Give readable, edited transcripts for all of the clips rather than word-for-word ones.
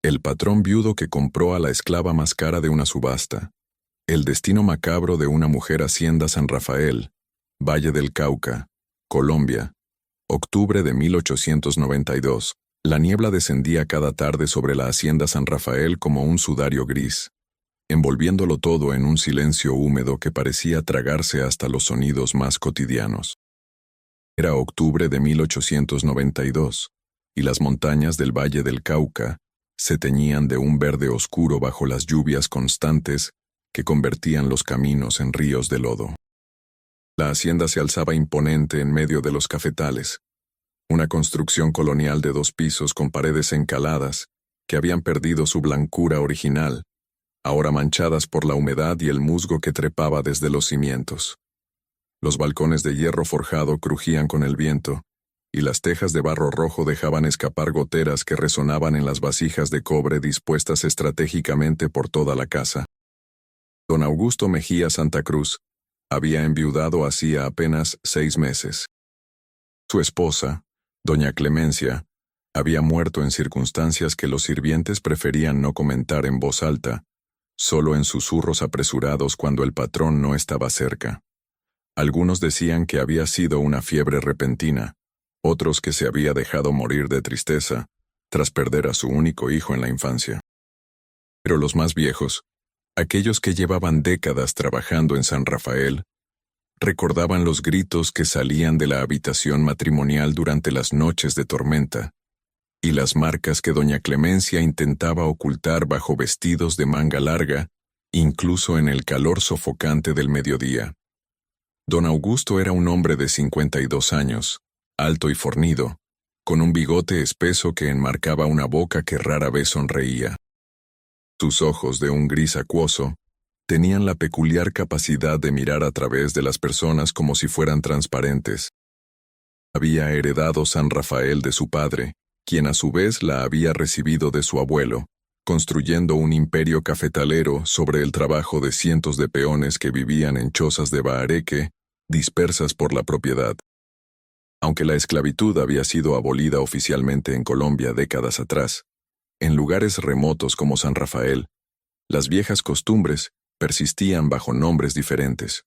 El patrón viudo que compró a la esclava más cara de una subasta. El destino macabro de una mujer Hacienda San Rafael, Valle del Cauca, Colombia. Octubre de 1892. La niebla descendía cada tarde sobre la Hacienda San Rafael como un sudario gris, envolviéndolo todo en un silencio húmedo que parecía tragarse hasta los sonidos más cotidianos. Era octubre de 1892, y las montañas del Valle del Cauca se teñían de un verde oscuro bajo las lluvias constantes que convertían los caminos en ríos de lodo. La hacienda se alzaba imponente en medio de los cafetales, una construcción colonial de 2 pisos con paredes encaladas que habían perdido su blancura original, ahora manchadas por la humedad y el musgo que trepaba desde los cimientos. Los balcones de hierro forjado crujían con el viento, y las tejas de barro rojo dejaban escapar goteras que resonaban en las vasijas de cobre dispuestas estratégicamente por toda la casa. Don Augusto Mejía Santa Cruz había enviudado hacía apenas 6 meses. Su esposa, doña Clemencia, había muerto en circunstancias que los sirvientes preferían no comentar en voz alta, solo en susurros apresurados cuando el patrón no estaba cerca. Algunos decían que había sido una fiebre repentina, otros que se había dejado morir de tristeza, tras perder a su único hijo en la infancia. Pero los más viejos, aquellos que llevaban décadas trabajando en San Rafael, recordaban los gritos que salían de la habitación matrimonial durante las noches de tormenta, y las marcas que doña Clemencia intentaba ocultar bajo vestidos de manga larga, incluso en el calor sofocante del mediodía. Don Augusto era un hombre de 52 años, alto y fornido, con un bigote espeso que enmarcaba una boca que rara vez sonreía. Sus ojos, de un gris acuoso, tenían la peculiar capacidad de mirar a través de las personas como si fueran transparentes. Había heredado San Rafael de su padre, quien a su vez la había recibido de su abuelo, construyendo un imperio cafetalero sobre el trabajo de cientos de peones que vivían en chozas de bahareque, dispersas por la propiedad. Aunque la esclavitud había sido abolida oficialmente en Colombia décadas atrás, en lugares remotos como San Rafael, las viejas costumbres persistían bajo nombres diferentes.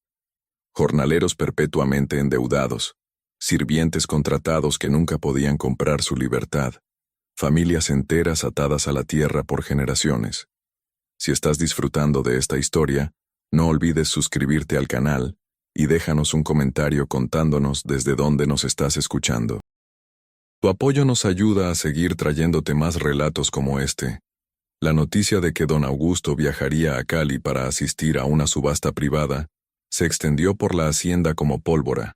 Jornaleros perpetuamente endeudados, sirvientes contratados que nunca podían comprar su libertad, familias enteras atadas a la tierra por generaciones. Si estás disfrutando de esta historia, no olvides suscribirte al canal y déjanos un comentario contándonos desde dónde nos estás escuchando. Tu apoyo nos ayuda a seguir trayéndote más relatos como este. La noticia de que don Augusto viajaría a Cali para asistir a una subasta privada se extendió por la hacienda como pólvora.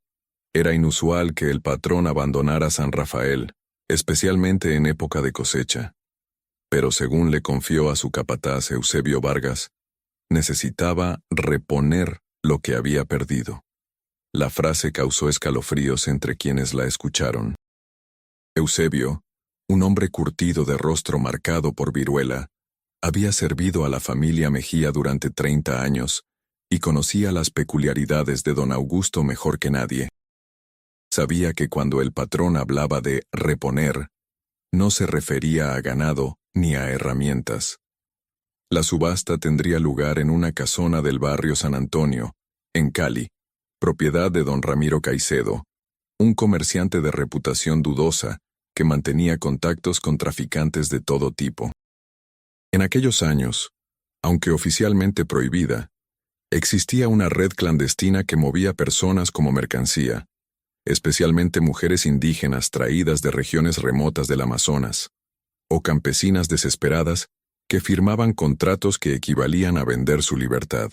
Era inusual que el patrón abandonara San Rafael, especialmente en época de cosecha. Pero según le confió a su capataz Eusebio Vargas, necesitaba reponer lo que había perdido. La frase causó escalofríos entre quienes la escucharon. Eusebio, un hombre curtido de rostro marcado por viruela, había servido a la familia Mejía durante 30 años y conocía las peculiaridades de don Augusto mejor que nadie. Sabía que cuando el patrón hablaba de reponer, no se refería a ganado ni a herramientas. La subasta tendría lugar en una casona del barrio San Antonio, en Cali, propiedad de don Ramiro Caicedo, un comerciante de reputación dudosa que mantenía contactos con traficantes de todo tipo. En aquellos años, aunque oficialmente prohibida, existía una red clandestina que movía personas como mercancía, especialmente mujeres indígenas traídas de regiones remotas del Amazonas, o campesinas desesperadas que firmaban contratos que equivalían a vender su libertad.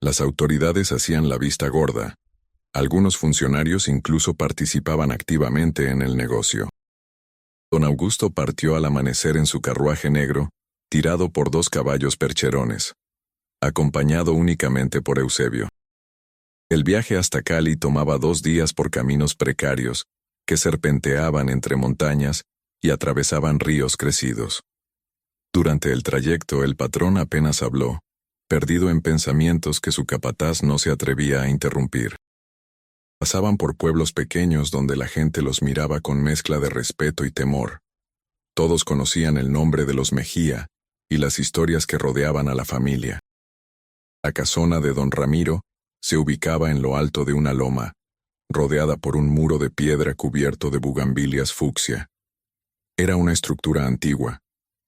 Las autoridades hacían la vista gorda. Algunos funcionarios incluso participaban activamente en el negocio. Don Augusto partió al amanecer en su carruaje negro, tirado por 2 caballos percherones, acompañado únicamente por Eusebio. El viaje hasta Cali tomaba 2 días por caminos precarios que serpenteaban entre montañas y atravesaban ríos crecidos. Durante el trayecto el patrón apenas habló, perdido en pensamientos que su capataz no se atrevía a interrumpir. Pasaban por pueblos pequeños donde la gente los miraba con mezcla de respeto y temor. Todos conocían el nombre de los Mejía y las historias que rodeaban a la familia. La casona de don Ramiro se ubicaba en lo alto de una loma, rodeada por un muro de piedra cubierto de bugambilias fucsia. Era una estructura antigua,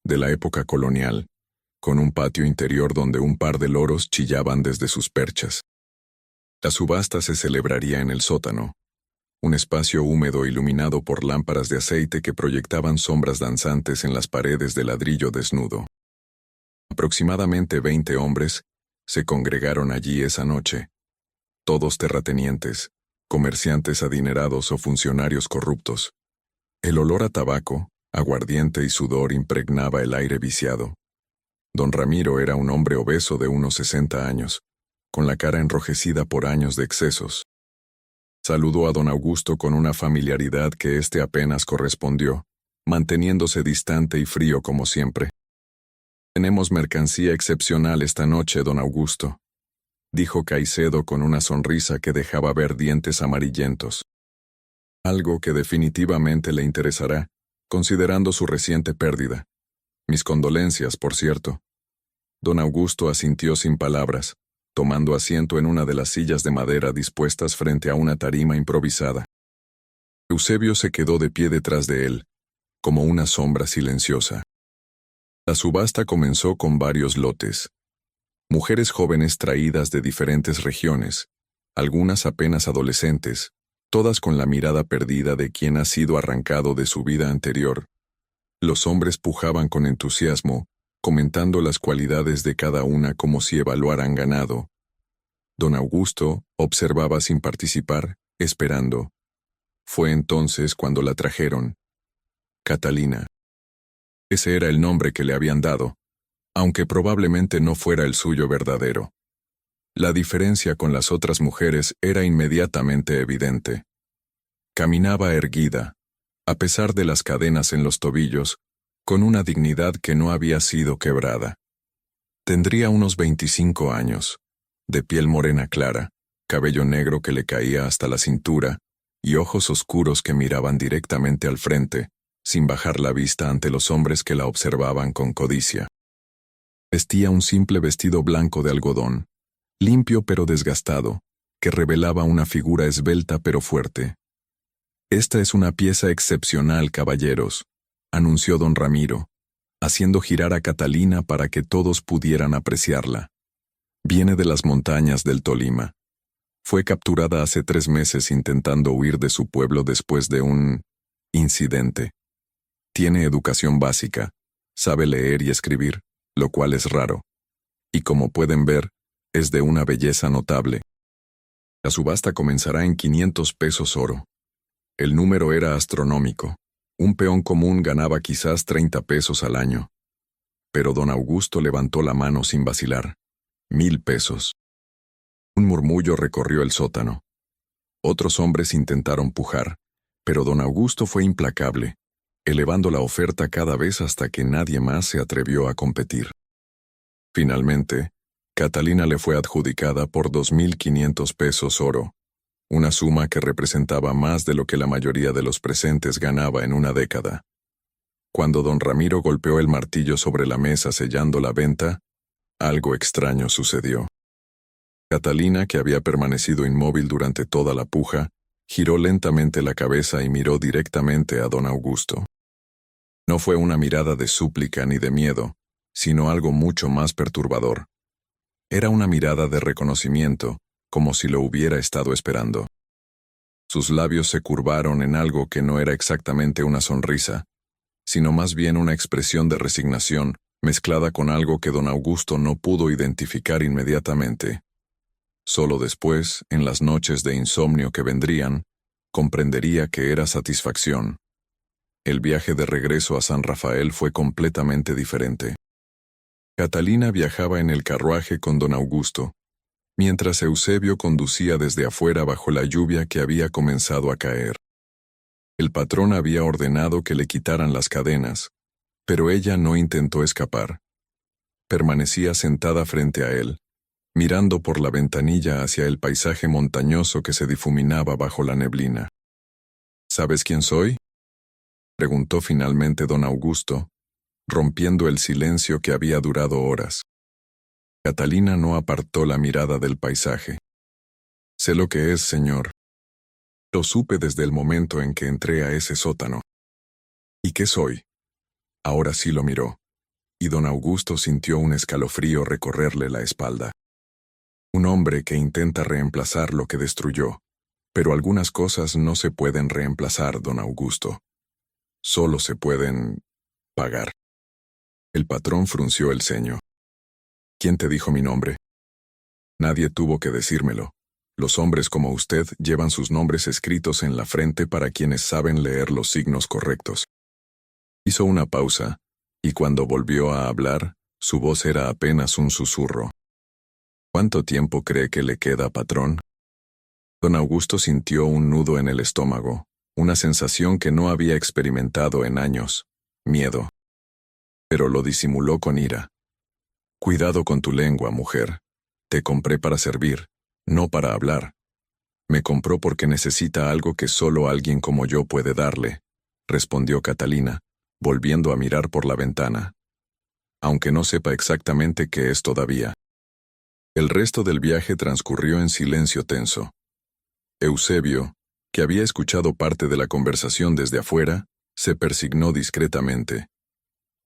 de la época colonial, con un patio interior donde un par de loros chillaban desde sus perchas. La subasta se celebraría en el sótano, un espacio húmedo iluminado por lámparas de aceite que proyectaban sombras danzantes en las paredes de ladrillo desnudo. Aproximadamente 20 hombres se congregaron allí esa noche, todos terratenientes, comerciantes adinerados o funcionarios corruptos. El olor a tabaco, aguardiente y sudor impregnaba el aire viciado. Don Ramiro era un hombre obeso de unos 60 años, con la cara enrojecida por años de excesos. Saludó a don Augusto con una familiaridad que éste apenas correspondió, manteniéndose distante y frío como siempre. «Tenemos mercancía excepcional esta noche, don Augusto», dijo Caicedo con una sonrisa que dejaba ver dientes amarillentos. «Algo que definitivamente le interesará, considerando su reciente pérdida. Mis condolencias, por cierto». Don Augusto asintió sin palabras, tomando asiento en una de las sillas de madera dispuestas frente a una tarima improvisada. Eusebio se quedó de pie detrás de él, como una sombra silenciosa. La subasta comenzó con varios lotes. Mujeres jóvenes traídas de diferentes regiones, algunas apenas adolescentes, todas con la mirada perdida de quien ha sido arrancado de su vida anterior. Los hombres pujaban con entusiasmo, comentando las cualidades de cada una como si evaluaran ganado. Don Augusto observaba sin participar, esperando. Fue entonces cuando la trajeron. Catalina. Ese era el nombre que le habían dado, aunque probablemente no fuera el suyo verdadero. La diferencia con las otras mujeres era inmediatamente evidente. Caminaba erguida, a pesar de las cadenas en los tobillos, con una dignidad que no había sido quebrada. Tendría unos 25 años, de piel morena clara, cabello negro que le caía hasta la cintura, y ojos oscuros que miraban directamente al frente, sin bajar la vista ante los hombres que la observaban con codicia. Vestía un simple vestido blanco de algodón, limpio pero desgastado, que revelaba una figura esbelta pero fuerte. «Esta es una pieza excepcional, caballeros», anunció don Ramiro, haciendo girar a Catalina para que todos pudieran apreciarla. «Viene de las montañas del Tolima. Fue capturada hace 3 meses intentando huir de su pueblo después de un incidente. Tiene educación básica, sabe leer y escribir, lo cual es raro. Y como pueden ver, es de una belleza notable. La subasta comenzará en 500 pesos oro». El número era astronómico. Un peón común ganaba quizás 30 pesos al año. Pero don Augusto levantó la mano sin vacilar. 1000 pesos. Un murmullo recorrió el sótano. Otros hombres intentaron pujar, pero don Augusto fue implacable, elevando la oferta cada vez hasta que nadie más se atrevió a competir. Finalmente, Catalina le fue adjudicada por 2.500 pesos oro, una suma que representaba más de lo que la mayoría de los presentes ganaba en una década. Cuando don Ramiro golpeó el martillo sobre la mesa sellando la venta, algo extraño sucedió. Catalina, que había permanecido inmóvil durante toda la puja, giró lentamente la cabeza y miró directamente a don Augusto. No fue una mirada de súplica ni de miedo, sino algo mucho más perturbador. Era una mirada de reconocimiento, como si lo hubiera estado esperando. Sus labios se curvaron en algo que no era exactamente una sonrisa, sino más bien una expresión de resignación, mezclada con algo que don Augusto no pudo identificar inmediatamente. Solo después, en las noches de insomnio que vendrían, comprendería que era satisfacción. El viaje de regreso a San Rafael fue completamente diferente. Catalina viajaba en el carruaje con don Augusto, mientras Eusebio conducía desde afuera bajo la lluvia que había comenzado a caer. El patrón había ordenado que le quitaran las cadenas, pero ella no intentó escapar. Permanecía sentada frente a él, mirando por la ventanilla hacia el paisaje montañoso que se difuminaba bajo la neblina. «¿Sabes quién soy?», preguntó finalmente don Augusto, rompiendo el silencio que había durado horas. Catalina no apartó la mirada del paisaje. Sé lo que es, señor. Lo supe desde el momento en que entré a ese sótano. ¿Y qué soy? Ahora sí lo miró, y don Augusto sintió un escalofrío recorrerle la espalda. Un hombre que intenta reemplazar lo que destruyó, pero algunas cosas no se pueden reemplazar, don Augusto. Solo se pueden pagar. El patrón frunció el ceño. ¿Quién te dijo mi nombre? Nadie tuvo que decírmelo. Los hombres como usted llevan sus nombres escritos en la frente para quienes saben leer los signos correctos. Hizo una pausa, y cuando volvió a hablar, su voz era apenas un susurro. ¿Cuánto tiempo cree que le queda, patrón? Don Augusto sintió un nudo en el estómago, una sensación que no había experimentado en años, miedo. Pero lo disimuló con ira. Cuidado con tu lengua, mujer. Te compré para servir, no para hablar. Me compró porque necesita algo que solo alguien como yo puede darle, respondió Catalina, volviendo a mirar por la ventana. Aunque no sepa exactamente qué es todavía. El resto del viaje transcurrió en silencio tenso. Eusebio, que había escuchado parte de la conversación desde afuera, se persignó discretamente.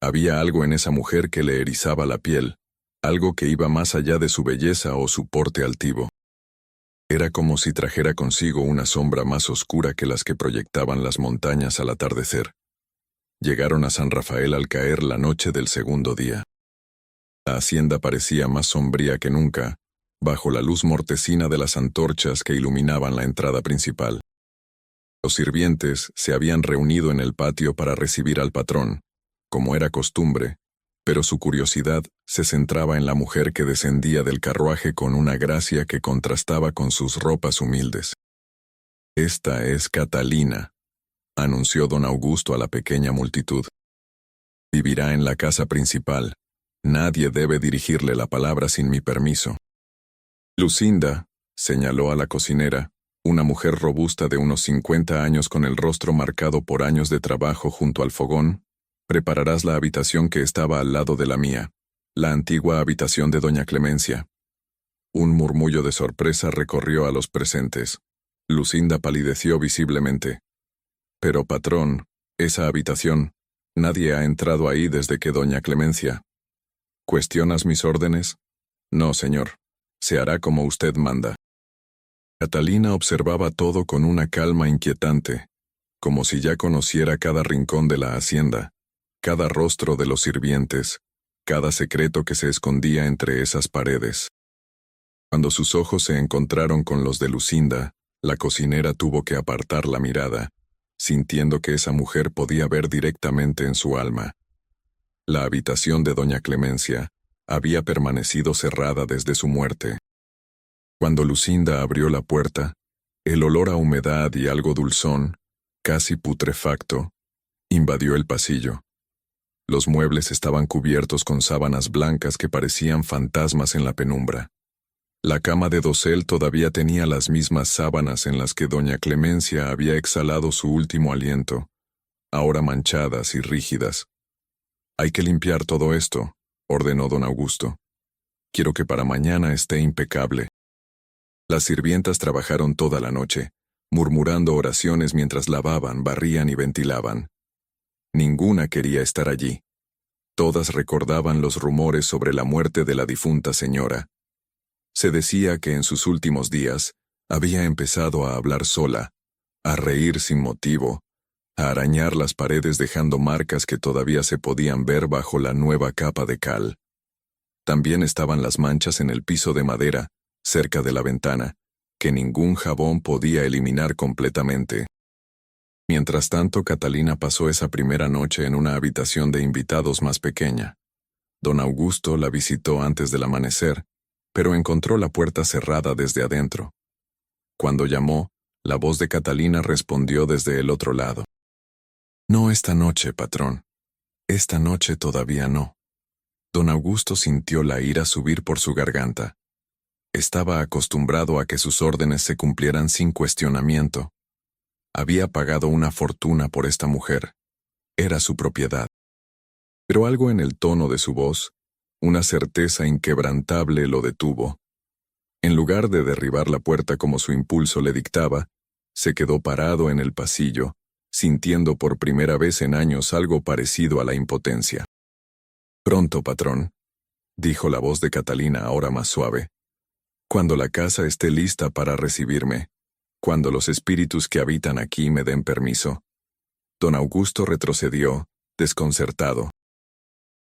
Había algo en esa mujer que le erizaba la piel, algo que iba más allá de su belleza o su porte altivo. Era como si trajera consigo una sombra más oscura que las que proyectaban las montañas al atardecer. Llegaron a San Rafael al caer la noche del segundo día. La hacienda parecía más sombría que nunca, bajo la luz mortecina de las antorchas que iluminaban la entrada principal. Los sirvientes se habían reunido en el patio para recibir al patrón, como era costumbre, pero su curiosidad se centraba en la mujer que descendía del carruaje con una gracia que contrastaba con sus ropas humildes. «Esta es Catalina», anunció don Augusto a la pequeña multitud. «Vivirá en la casa principal. Nadie debe dirigirle la palabra sin mi permiso». Lucinda, señaló a la cocinera, una mujer robusta de unos 50 años con el rostro marcado por años de trabajo junto al fogón, prepararás la habitación que estaba al lado de la mía, la antigua habitación de doña Clemencia. Un murmullo de sorpresa recorrió a los presentes. Lucinda palideció visiblemente. Pero patrón, esa habitación, nadie ha entrado ahí desde que doña Clemencia. ¿Cuestionas mis órdenes? No, señor. Se hará como usted manda. Catalina observaba todo con una calma inquietante, como si ya conociera cada rincón de la hacienda, cada rostro de los sirvientes, cada secreto que se escondía entre esas paredes. Cuando sus ojos se encontraron con los de Lucinda, la cocinera tuvo que apartar la mirada, sintiendo que esa mujer podía ver directamente en su alma. La habitación de doña Clemencia había permanecido cerrada desde su muerte. Cuando Lucinda abrió la puerta, el olor a humedad y algo dulzón, casi putrefacto, invadió el pasillo. Los muebles estaban cubiertos con sábanas blancas que parecían fantasmas en la penumbra. La cama de dosel todavía tenía las mismas sábanas en las que doña Clemencia había exhalado su último aliento, ahora manchadas y rígidas. «Hay que limpiar todo esto», ordenó don Augusto. «Quiero que para mañana esté impecable». Las sirvientas trabajaron toda la noche, murmurando oraciones mientras lavaban, barrían y ventilaban. Ninguna quería estar allí. Todas recordaban los rumores sobre la muerte de la difunta señora. Se decía que en sus últimos días había empezado a hablar sola, a reír sin motivo, a arañar las paredes dejando marcas que todavía se podían ver bajo la nueva capa de cal. También estaban las manchas en el piso de madera, cerca de la ventana, que ningún jabón podía eliminar completamente. Mientras tanto, Catalina pasó esa primera noche en una habitación de invitados más pequeña. Don Augusto la visitó antes del amanecer, pero encontró la puerta cerrada desde adentro. Cuando llamó, la voz de Catalina respondió desde el otro lado. «No esta noche, patrón. Esta noche todavía no». Don Augusto sintió la ira subir por su garganta. Estaba acostumbrado a que sus órdenes se cumplieran sin cuestionamiento. Había pagado una fortuna por esta mujer, Era su propiedad. Pero algo en el tono de su voz, una certeza inquebrantable lo detuvo. En lugar de derribar la puerta como su impulso le dictaba, se quedó parado en el pasillo, sintiendo por primera vez en años algo parecido a la impotencia. «Pronto, patrón», dijo la voz de Catalina ahora más suave. «Cuando la casa esté lista para recibirme, cuando los espíritus que habitan aquí me den permiso». Don Augusto retrocedió, desconcertado.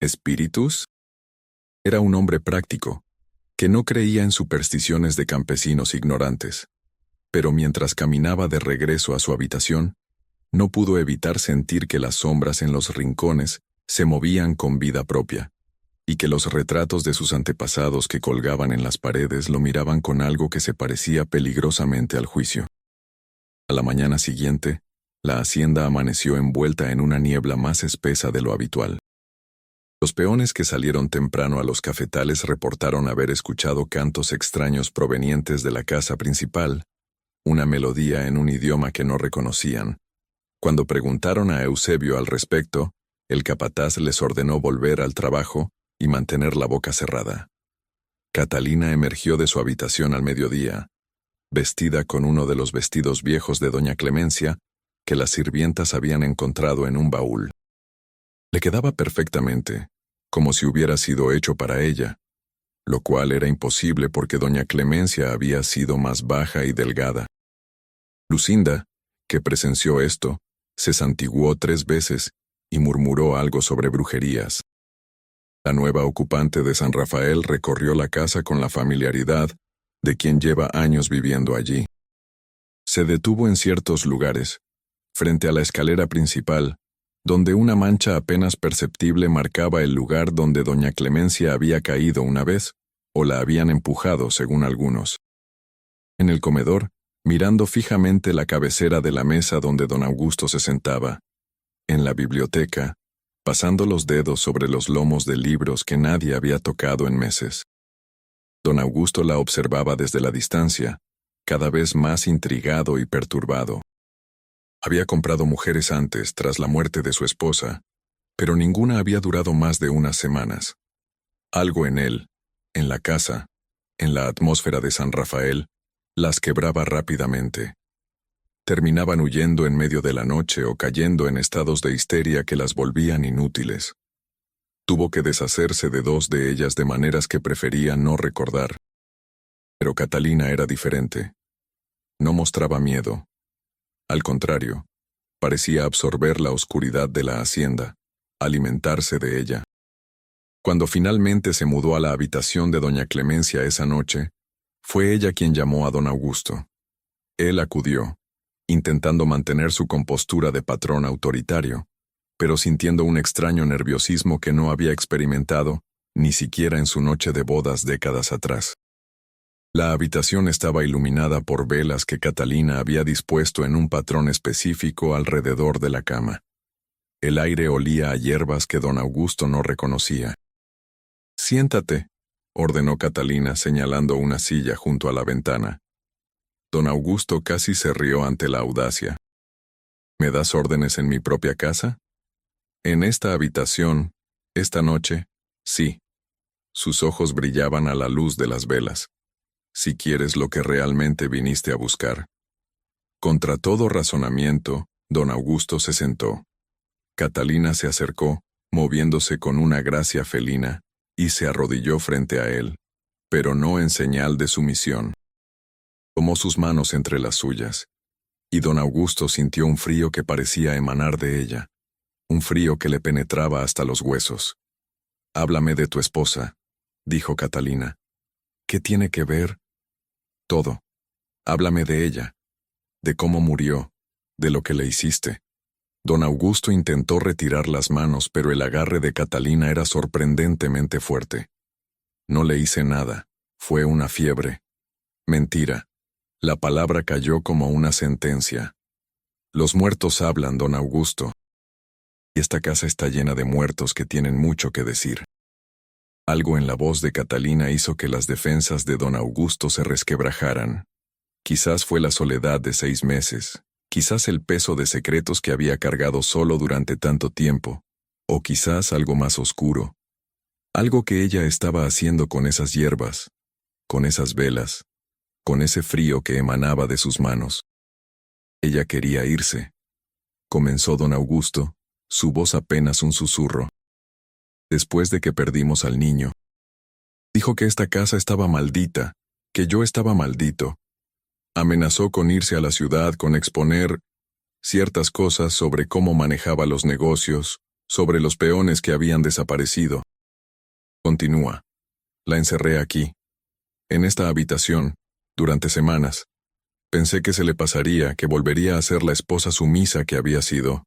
¿Espíritus? Era un hombre práctico, que no creía en supersticiones de campesinos ignorantes. Pero mientras caminaba de regreso a su habitación, no pudo evitar sentir que las sombras en los rincones se movían con vida propia, y que los retratos de sus antepasados que colgaban en las paredes lo miraban con algo que se parecía peligrosamente al juicio. A la mañana siguiente, la hacienda amaneció envuelta en una niebla más espesa de lo habitual. Los peones que salieron temprano a los cafetales reportaron haber escuchado cantos extraños provenientes de la casa principal, una melodía en un idioma que no reconocían. Cuando preguntaron a Eusebio al respecto, el capataz les ordenó volver al trabajo y mantener la boca cerrada. Catalina emergió de su habitación al mediodía, vestida con uno de los vestidos viejos de doña Clemencia que las sirvientas habían encontrado en un baúl. Le quedaba perfectamente, como si hubiera sido hecho para ella, lo cual era imposible porque doña Clemencia había sido más baja y delgada. Lucinda, que presenció esto, se santiguó 3 veces y murmuró algo sobre brujerías. La nueva ocupante de San Rafael recorrió la casa con la familiaridad de quien lleva años viviendo allí. Se detuvo en ciertos lugares, frente a la escalera principal, donde una mancha apenas perceptible marcaba el lugar donde doña Clemencia había caído una vez, o la habían empujado según algunos. En el comedor, mirando fijamente la cabecera de la mesa donde don Augusto se sentaba. En la biblioteca, pasando los dedos sobre los lomos de libros que nadie había tocado en meses. Don Augusto la observaba desde la distancia, cada vez más intrigado y perturbado. Había comprado mujeres antes, tras la muerte de su esposa, pero ninguna había durado más de unas semanas. Algo en él, en la casa, en la atmósfera de San Rafael, las quebraba rápidamente. Terminaban huyendo en medio de la noche o cayendo en estados de histeria que las volvían inútiles. Tuvo que deshacerse de 2 de ellas de maneras que prefería no recordar. Pero Catalina era diferente. No mostraba miedo. Al contrario, parecía absorber la oscuridad de la hacienda, alimentarse de ella. Cuando finalmente se mudó a la habitación de doña Clemencia esa noche, fue ella quien llamó a don Augusto. Él acudió, intentando mantener su compostura de patrón autoritario, pero sintiendo un extraño nerviosismo que no había experimentado ni siquiera en su noche de bodas décadas atrás. La habitación estaba iluminada por velas que Catalina había dispuesto en un patrón específico alrededor de la cama. El aire olía a hierbas que don Augusto no reconocía. «Siéntate», ordenó Catalina señalando una silla junto a la ventana. Don Augusto casi se rió ante la audacia. «¿Me das órdenes en mi propia casa?» «En esta habitación, esta noche, sí». Sus ojos brillaban a la luz de las velas. «Si quieres lo que realmente viniste a buscar». Contra todo razonamiento, don Augusto se sentó. Catalina se acercó, moviéndose con una gracia felina, y se arrodilló frente a él, pero no en señal de sumisión. Tomó sus manos entre las suyas, y don Augusto sintió un frío que parecía emanar de ella, un frío que le penetraba hasta los huesos. «Háblame de tu esposa», dijo Catalina. «¿Qué tiene que ver?» «Todo. Háblame de ella, de cómo murió, de lo que le hiciste». Don Augusto intentó retirar las manos, pero el agarre de Catalina era sorprendentemente fuerte. «No le hice nada. Fue una fiebre». «Mentira». La palabra cayó como una sentencia. «Los muertos hablan, don Augusto. Y esta casa está llena de muertos que tienen mucho que decir». Algo en la voz de Catalina hizo que las defensas de don Augusto se resquebrajaran. Quizás fue la soledad de 6 meses, Quizás el peso de secretos que había cargado solo durante tanto tiempo, o quizás algo más oscuro. Algo que ella estaba haciendo con esas hierbas, con esas velas, con ese frío que emanaba de sus manos. Ella quería irse. Comenzó don Augusto, su voz apenas un susurro. Después de que perdimos al niño. Dijo que esta casa estaba maldita, que yo estaba maldito. Amenazó con irse a la ciudad, con exponer ciertas cosas sobre cómo manejaba los negocios, sobre los peones que habían desaparecido. Continúa. La encerré aquí, en esta habitación, durante semanas. Pensé que se le pasaría, que volvería a ser la esposa sumisa que había sido.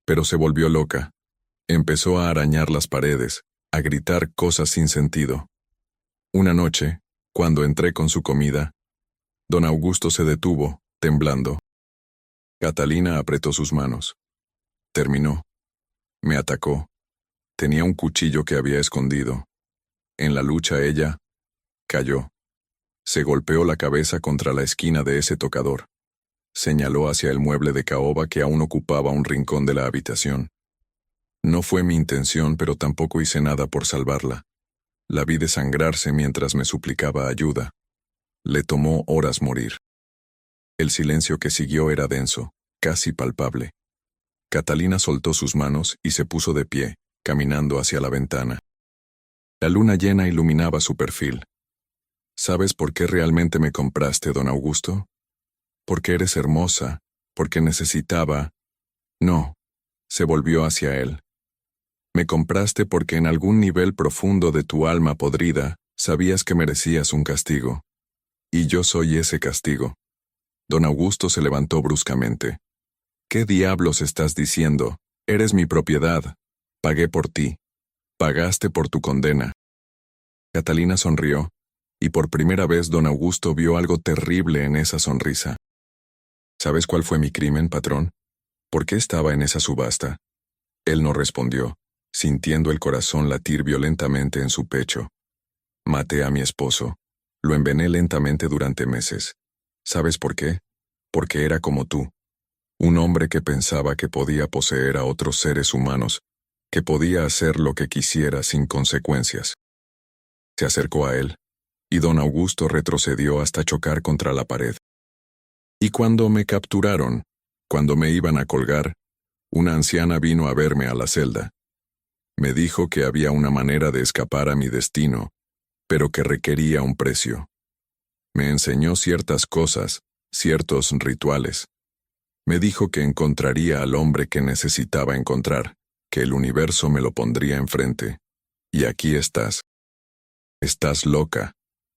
Pero se volvió loca. Empezó a arañar las paredes, a gritar cosas sin sentido. Una noche, cuando entré con su comida, don Augusto se detuvo, temblando. Catalina apretó sus manos. Terminó. Me atacó. Tenía un cuchillo que había escondido. En la lucha ella cayó. Se golpeó la cabeza contra la esquina de ese tocador. Señaló hacia el mueble de caoba que aún ocupaba un rincón de la habitación. No fue mi intención, pero tampoco hice nada por salvarla. La vi desangrarse mientras me suplicaba ayuda. Le tomó horas morir. El silencio que siguió era denso, casi palpable. Catalina soltó sus manos y se puso de pie, caminando hacia la ventana. La luna llena iluminaba su perfil. ¿Sabes por qué realmente me compraste, don Augusto? Porque eres hermosa, porque necesitaba... No, se volvió hacia él. Me compraste porque en algún nivel profundo de tu alma podrida sabías que merecías un castigo. Y yo soy ese castigo. Don Augusto se levantó bruscamente. ¿Qué diablos estás diciendo? Eres mi propiedad. Pagué por ti. Pagaste por tu condena. Catalina sonrió, y por primera vez don Augusto vio algo terrible en esa sonrisa. ¿Sabes cuál fue mi crimen, patrón? ¿Por qué estaba en esa subasta? Él no respondió, sintiendo el corazón latir violentamente en su pecho. Maté a mi esposo. Lo envenené lentamente durante meses. ¿Sabes por qué? Porque era como tú. Un hombre que pensaba que podía poseer a otros seres humanos, que podía hacer lo que quisiera sin consecuencias. Se acercó a él, y don Augusto retrocedió hasta chocar contra la pared. Y cuando me capturaron, cuando me iban a colgar, una anciana vino a verme a la celda. Me dijo que había una manera de escapar a mi destino, pero que requería un precio. Me enseñó ciertas cosas, ciertos rituales. Me dijo que encontraría al hombre que necesitaba encontrar, que el universo me lo pondría enfrente. Y aquí estás. Estás loca,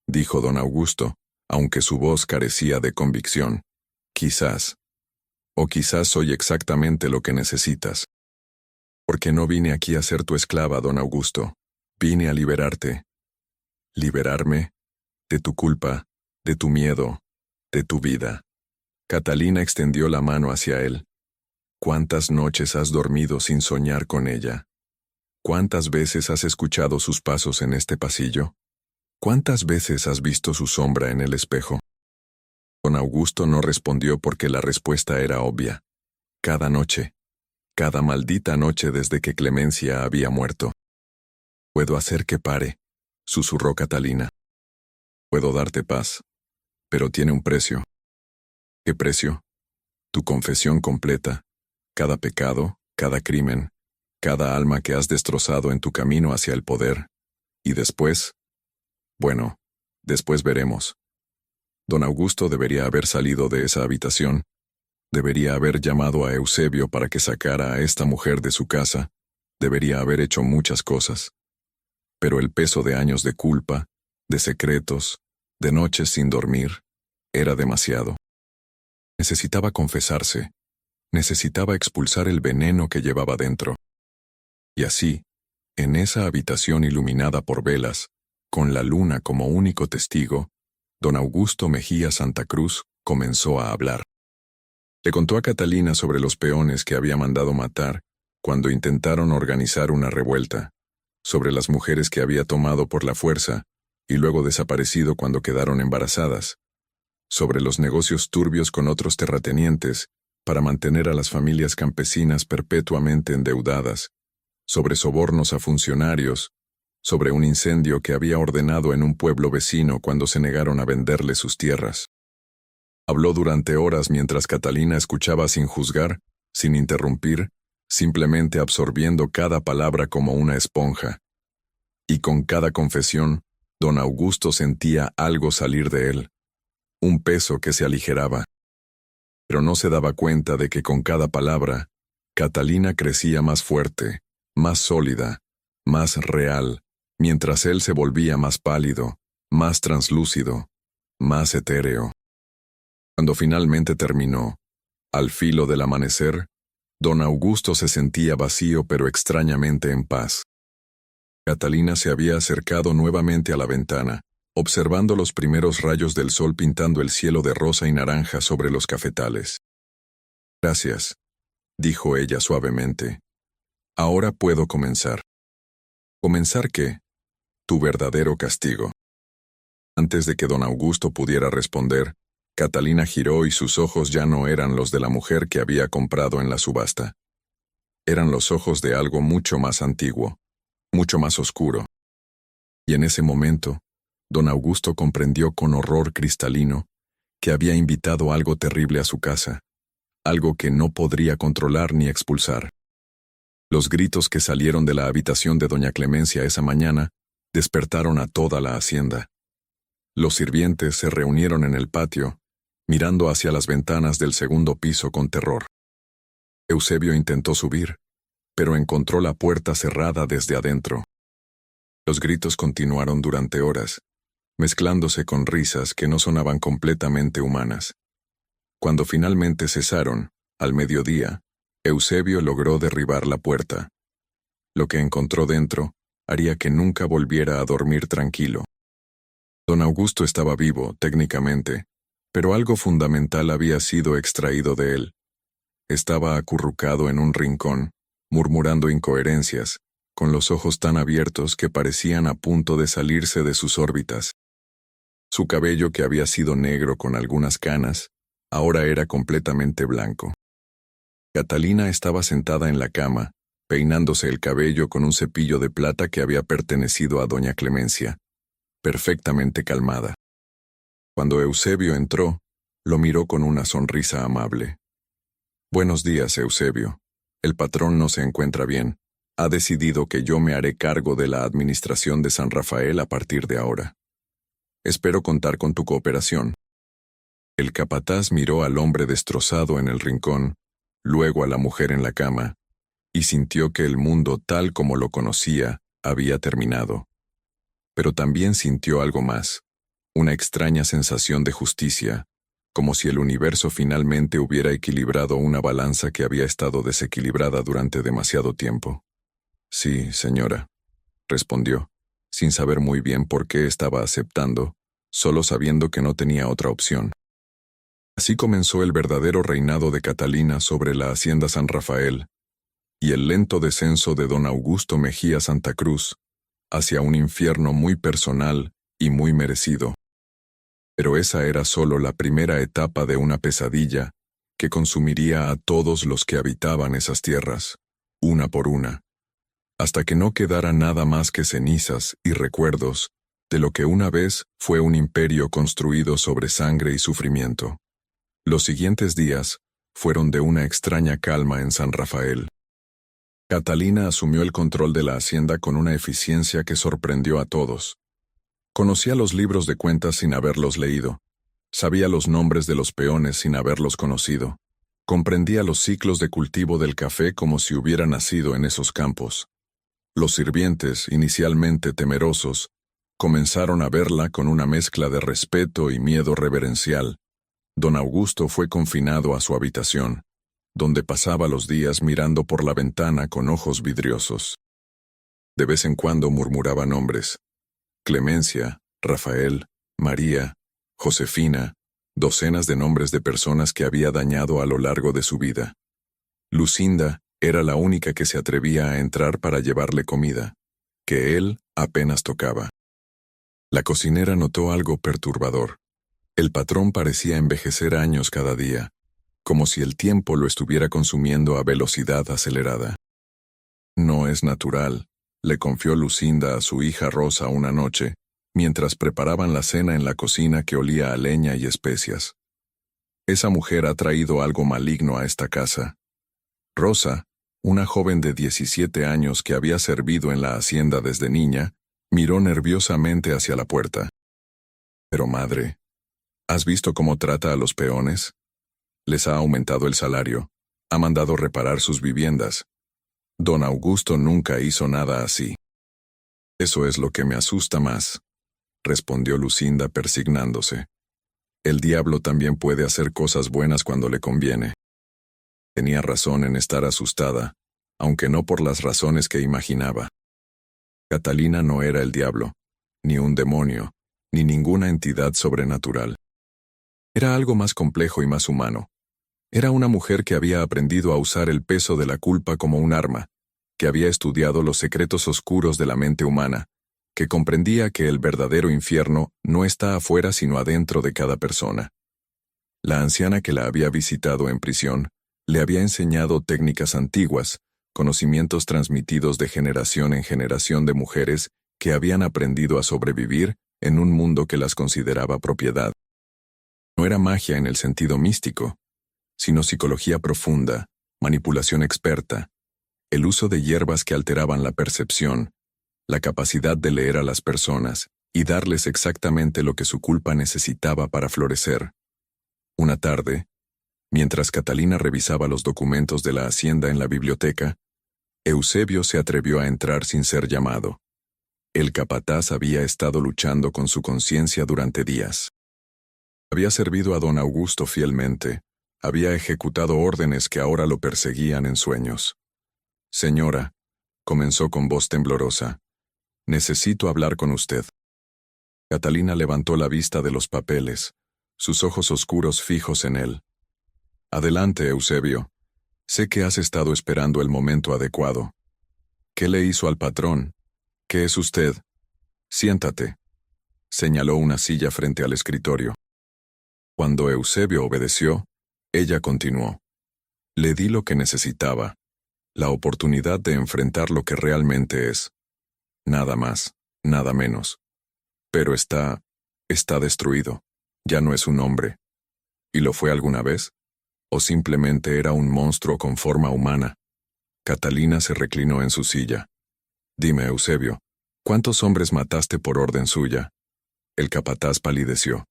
dijo don Augusto, aunque su voz carecía de convicción. Quizás. O quizás soy exactamente lo que necesitas. Porque no vine aquí a ser tu esclava, don Augusto. Vine a liberarte. ¿Liberarme? De tu culpa, de tu miedo, de tu vida. Catalina extendió la mano hacia él. ¿Cuántas noches has dormido sin soñar con ella? ¿Cuántas veces has escuchado sus pasos en este pasillo? ¿Cuántas veces has visto su sombra en el espejo? Don Augusto no respondió porque la respuesta era obvia. Cada noche. Cada maldita noche desde que Clemencia había muerto. Puedo hacer que pare, susurró Catalina. Puedo darte paz, pero tiene un precio. ¿Qué precio? Tu confesión completa, cada pecado, cada crimen, cada alma que has destrozado en tu camino hacia el poder. Y después, bueno, después veremos. Don Augusto debería haber salido de esa habitación. Debería haber llamado a Eusebio para que sacara a esta mujer de su casa. Debería haber hecho muchas cosas. Pero el peso de años de culpa, de secretos, de noches sin dormir, era demasiado. Necesitaba confesarse. Necesitaba expulsar el veneno que llevaba dentro. Y así, en esa habitación iluminada por velas, con la luna como único testigo, don Augusto Mejía Santa Cruz comenzó a hablar. Le contó a Catalina sobre los peones que había mandado matar cuando intentaron organizar una revuelta, sobre las mujeres que había tomado por la fuerza y luego desaparecido cuando quedaron embarazadas, sobre los negocios turbios con otros terratenientes para mantener a las familias campesinas perpetuamente endeudadas, sobre sobornos a funcionarios, sobre un incendio que había ordenado en un pueblo vecino cuando se negaron a venderle sus tierras. Habló durante horas mientras Catalina escuchaba sin juzgar, sin interrumpir, simplemente absorbiendo cada palabra como una esponja. Y con cada confesión, don Augusto sentía algo salir de él, un peso que se aligeraba. Pero no se daba cuenta de que con cada palabra, Catalina crecía más fuerte, más sólida, más real, mientras él se volvía más pálido, más translúcido, más etéreo. Cuando finalmente terminó, al filo del amanecer, don Augusto se sentía vacío pero extrañamente en paz. Catalina se había acercado nuevamente a la ventana, observando los primeros rayos del sol pintando el cielo de rosa y naranja sobre los cafetales. «Gracias», dijo ella suavemente. «Ahora puedo comenzar». «¿Comenzar qué?» «Tu verdadero castigo». Antes de que don Augusto pudiera responder, Catalina giró y sus ojos ya no eran los de la mujer que había comprado en la subasta. Eran los ojos de algo mucho más antiguo, mucho más oscuro. Y en ese momento, don Augusto comprendió con horror cristalino que había invitado algo terrible a su casa, algo que no podría controlar ni expulsar. Los gritos que salieron de la habitación de doña Clemencia esa mañana despertaron a toda la hacienda. Los sirvientes se reunieron en el patio, mirando hacia las ventanas del segundo piso con terror. Eusebio intentó subir, pero encontró la puerta cerrada desde adentro. Los gritos continuaron durante horas, mezclándose con risas que no sonaban completamente humanas. Cuando finalmente cesaron, al mediodía, Eusebio logró derribar la puerta. Lo que encontró dentro haría que nunca volviera a dormir tranquilo. Don Augusto estaba vivo, técnicamente, pero algo fundamental había sido extraído de él. Estaba acurrucado en un rincón, murmurando incoherencias, con los ojos tan abiertos que parecían a punto de salirse de sus órbitas. Su cabello, que había sido negro con algunas canas, ahora era completamente blanco. Catalina estaba sentada en la cama, peinándose el cabello con un cepillo de plata que había pertenecido a doña Clemencia, perfectamente calmada. Cuando Eusebio entró, lo miró con una sonrisa amable. «Buenos días, Eusebio. El patrón no se encuentra bien. Ha decidido que yo me haré cargo de la administración de San Rafael a partir de ahora. Espero contar con tu cooperación». El capataz miró al hombre destrozado en el rincón, luego a la mujer en la cama, y sintió que el mundo tal como lo conocía había terminado. Pero también sintió algo más, una extraña sensación de justicia, como si el universo finalmente hubiera equilibrado una balanza que había estado desequilibrada durante demasiado tiempo. «Sí, señora», respondió, sin saber muy bien por qué estaba aceptando, solo sabiendo que no tenía otra opción. Así comenzó el verdadero reinado de Catalina sobre la hacienda San Rafael, y el lento descenso de don Augusto Mejía Santa Cruz hacia un infierno muy personal y muy merecido. Pero esa era solo la primera etapa de una pesadilla que consumiría a todos los que habitaban esas tierras, una por una, hasta que no quedara nada más que cenizas y recuerdos de lo que una vez fue un imperio construido sobre sangre y sufrimiento. Los siguientes días fueron de una extraña calma en San Rafael. Catalina asumió el control de la hacienda con una eficiencia que sorprendió a todos. Conocía los libros de cuentas sin haberlos leído. Sabía los nombres de los peones sin haberlos conocido. Comprendía los ciclos de cultivo del café como si hubiera nacido en esos campos. Los sirvientes, inicialmente temerosos, comenzaron a verla con una mezcla de respeto y miedo reverencial. Don Augusto fue confinado a su habitación, donde pasaba los días mirando por la ventana con ojos vidriosos. De vez en cuando murmuraba nombres: Clemencia, Rafael, María, Josefina, docenas de nombres de personas que había dañado a lo largo de su vida. Lucinda era la única que se atrevía a entrar para llevarle comida, que él apenas tocaba. La cocinera notó algo perturbador. El patrón parecía envejecer años cada día. como si el tiempo lo estuviera consumiendo a velocidad acelerada. No es natural, le confió Lucinda a su hija Rosa una noche, mientras preparaban la cena en la cocina que olía a leña y especias. Esa mujer ha traído algo maligno a esta casa. Rosa, una joven de 17 años que había servido en la hacienda desde niña, miró nerviosamente hacia la puerta. Pero madre, ¿has visto cómo trata a los peones? Les ha aumentado el salario, ha mandado reparar sus viviendas. Don Augusto nunca hizo nada así. Eso es lo que me asusta más, respondió Lucinda persignándose. El diablo también puede hacer cosas buenas cuando le conviene. Tenía razón en estar asustada, aunque no por las razones que imaginaba. Catalina no era el diablo, ni un demonio, ni ninguna entidad sobrenatural. Era algo más complejo y más humano. Era una mujer que había aprendido a usar el peso de la culpa como un arma, que había estudiado los secretos oscuros de la mente humana, que comprendía que el verdadero infierno no está afuera sino adentro de cada persona. La anciana que la había visitado en prisión le había enseñado técnicas antiguas, conocimientos transmitidos de generación en generación de mujeres que habían aprendido a sobrevivir en un mundo que las consideraba propiedad. No era magia en el sentido místico, sino psicología profunda, manipulación experta, el uso de hierbas que alteraban la percepción, la capacidad de leer a las personas y darles exactamente lo que su culpa necesitaba para florecer. Una tarde, mientras Catalina revisaba los documentos de la hacienda en la biblioteca, Eusebio se atrevió a entrar sin ser llamado. El capataz había estado luchando con su conciencia durante días. Había servido a don Augusto fielmente, había ejecutado órdenes que ahora lo perseguían en sueños. Señora, comenzó con voz temblorosa, necesito hablar con usted. Catalina levantó la vista de los papeles, sus ojos oscuros fijos en él. Adelante, Eusebio. Sé que has estado esperando el momento adecuado. ¿Qué le hizo al patrón? ¿Qué es usted? Siéntate. Señaló una silla frente al escritorio. Cuando Eusebio obedeció, ella continuó. Le di lo que necesitaba, la oportunidad de enfrentar lo que realmente es. Nada más, nada menos. Pero está destruido. Ya no es un hombre. ¿Y lo fue alguna vez? ¿O simplemente era un monstruo con forma humana? Catalina se reclinó en su silla. Dime, Eusebio, ¿cuántos hombres mataste por orden suya? El capataz palideció.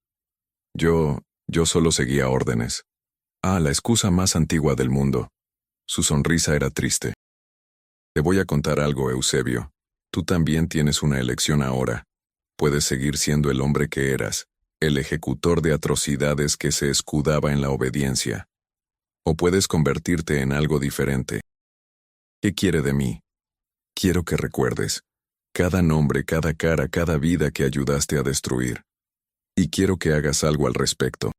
Yo solo seguía órdenes. La excusa más antigua del mundo. Su sonrisa era triste. Te voy a contar algo, Eusebio. Tú también tienes una elección ahora. Puedes seguir siendo el hombre que eras, el ejecutor de atrocidades que se escudaba en la obediencia. O puedes convertirte en algo diferente. ¿Qué quiere de mí? Quiero que recuerdes cada nombre, cada cara, cada vida que ayudaste a destruir. Y quiero que hagas algo al respecto.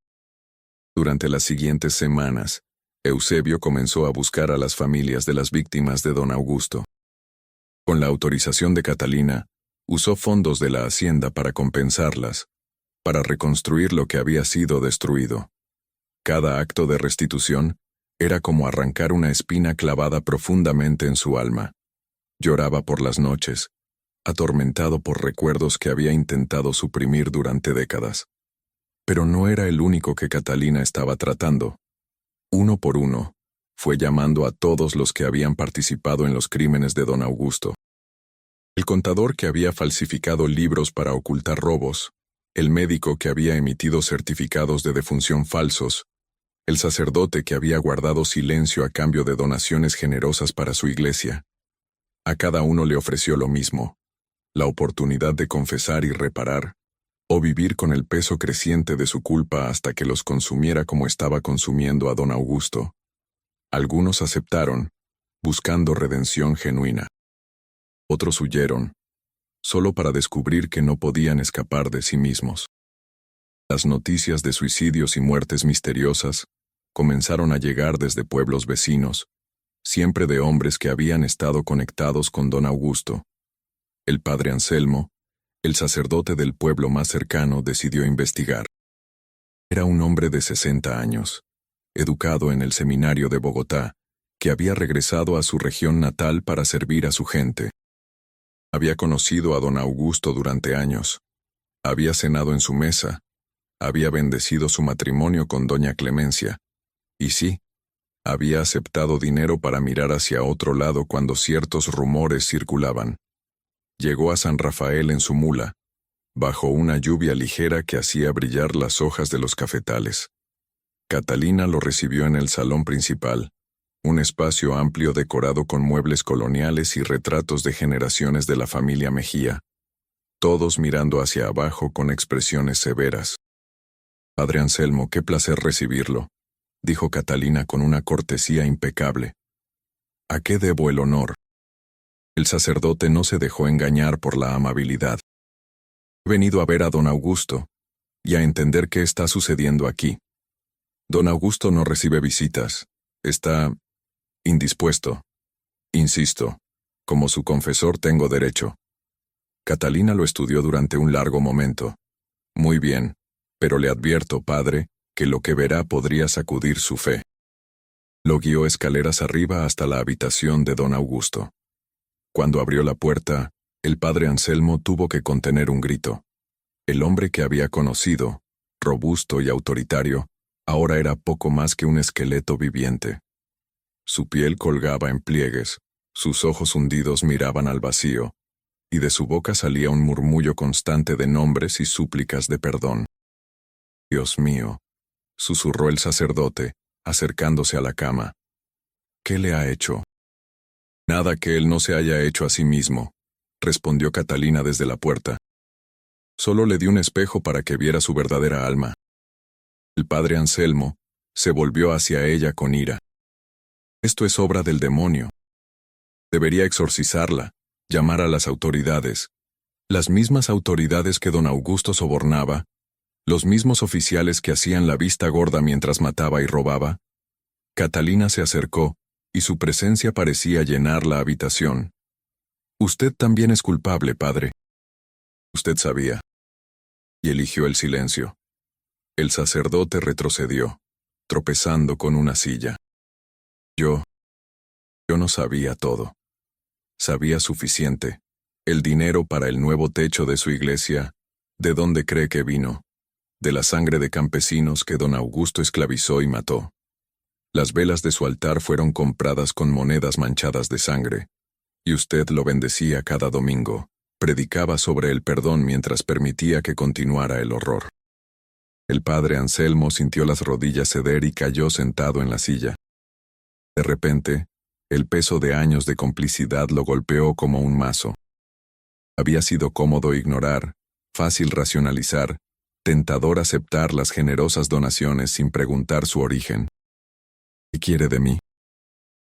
Durante las siguientes semanas, Eusebio comenzó a buscar a las familias de las víctimas de don Augusto. Con la autorización de Catalina, usó fondos de la hacienda para compensarlas, para reconstruir lo que había sido destruido. Cada acto de restitución era como arrancar una espina clavada profundamente en su alma. Lloraba por las noches, atormentado por recuerdos que había intentado suprimir durante décadas. Pero no era el único que Catalina estaba tratando. Uno por uno, fue llamando a todos los que habían participado en los crímenes de don Augusto. El contador que había falsificado libros para ocultar robos, el médico que había emitido certificados de defunción falsos, el sacerdote que había guardado silencio a cambio de donaciones generosas para su iglesia. A cada uno le ofreció lo mismo, la oportunidad de confesar y reparar, o vivir con el peso creciente de su culpa hasta que los consumiera como estaba consumiendo a don Augusto. Algunos aceptaron, buscando redención genuina. Otros huyeron, solo para descubrir que no podían escapar de sí mismos. Las noticias de suicidios y muertes misteriosas comenzaron a llegar desde pueblos vecinos, siempre de hombres que habían estado conectados con don Augusto. El padre Anselmo, el sacerdote del pueblo más cercano, decidió investigar. Era un hombre de 60 años. educado en el seminario de Bogotá, que había regresado a su región natal para servir a su gente. Había conocido a don Augusto durante años. Había cenado en su mesa. Había bendecido su matrimonio con doña Clemencia. Y sí, había aceptado dinero para mirar hacia otro lado cuando ciertos rumores circulaban. Llegó a San Rafael en su mula, bajo una lluvia ligera que hacía brillar las hojas de los cafetales. Catalina lo recibió en el salón principal, un espacio amplio decorado con muebles coloniales y retratos de generaciones de la familia Mejía, todos mirando hacia abajo con expresiones severas. «Padre Anselmo, qué placer recibirlo», dijo Catalina con una cortesía impecable. «¿A qué debo el honor?» El sacerdote no se dejó engañar por la amabilidad. «He venido a ver a don Augusto y a entender qué está sucediendo aquí. Don Augusto no recibe visitas. Está indispuesto. Insisto, como su confesor tengo derecho». Catalina lo estudió durante un largo momento. «Muy bien, pero le advierto, padre, que lo que verá podría sacudir su fe». Lo guió escaleras arriba hasta la habitación de don Augusto. Cuando abrió la puerta, el padre Anselmo tuvo que contener un grito. El hombre que había conocido, robusto y autoritario, ahora era poco más que un esqueleto viviente. Su piel colgaba en pliegues, sus ojos hundidos miraban al vacío, y de su boca salía un murmullo constante de nombres y súplicas de perdón. «Dios mío», susurró el sacerdote, acercándose a la cama. «¿Qué le ha hecho?» «Nada que él no se haya hecho a sí mismo», respondió Catalina desde la puerta. «Solo le di un espejo para que viera su verdadera alma». El padre Anselmo se volvió hacia ella con ira. «Esto es obra del demonio. Debería exorcizarla, llamar a las autoridades, las mismas autoridades que don Augusto sobornaba, los mismos oficiales que hacían la vista gorda mientras mataba y robaba». Catalina se acercó, y su presencia parecía llenar la habitación. «Usted también es culpable, padre». «Usted sabía». Y eligió el silencio. El sacerdote retrocedió, tropezando con una silla. Yo no sabía todo. Sabía suficiente. El dinero para el nuevo techo de su iglesia, ¿de dónde cree que vino? De la sangre de campesinos que don Augusto esclavizó y mató. Las velas de su altar fueron compradas con monedas manchadas de sangre, y usted lo bendecía cada domingo, predicaba sobre el perdón mientras permitía que continuara el horror. El padre Anselmo sintió las rodillas ceder y cayó sentado en la silla. De repente, el peso de años de complicidad lo golpeó como un mazo. Había sido cómodo ignorar, fácil racionalizar, tentador aceptar las generosas donaciones sin preguntar su origen. «¿Qué quiere de mí?»,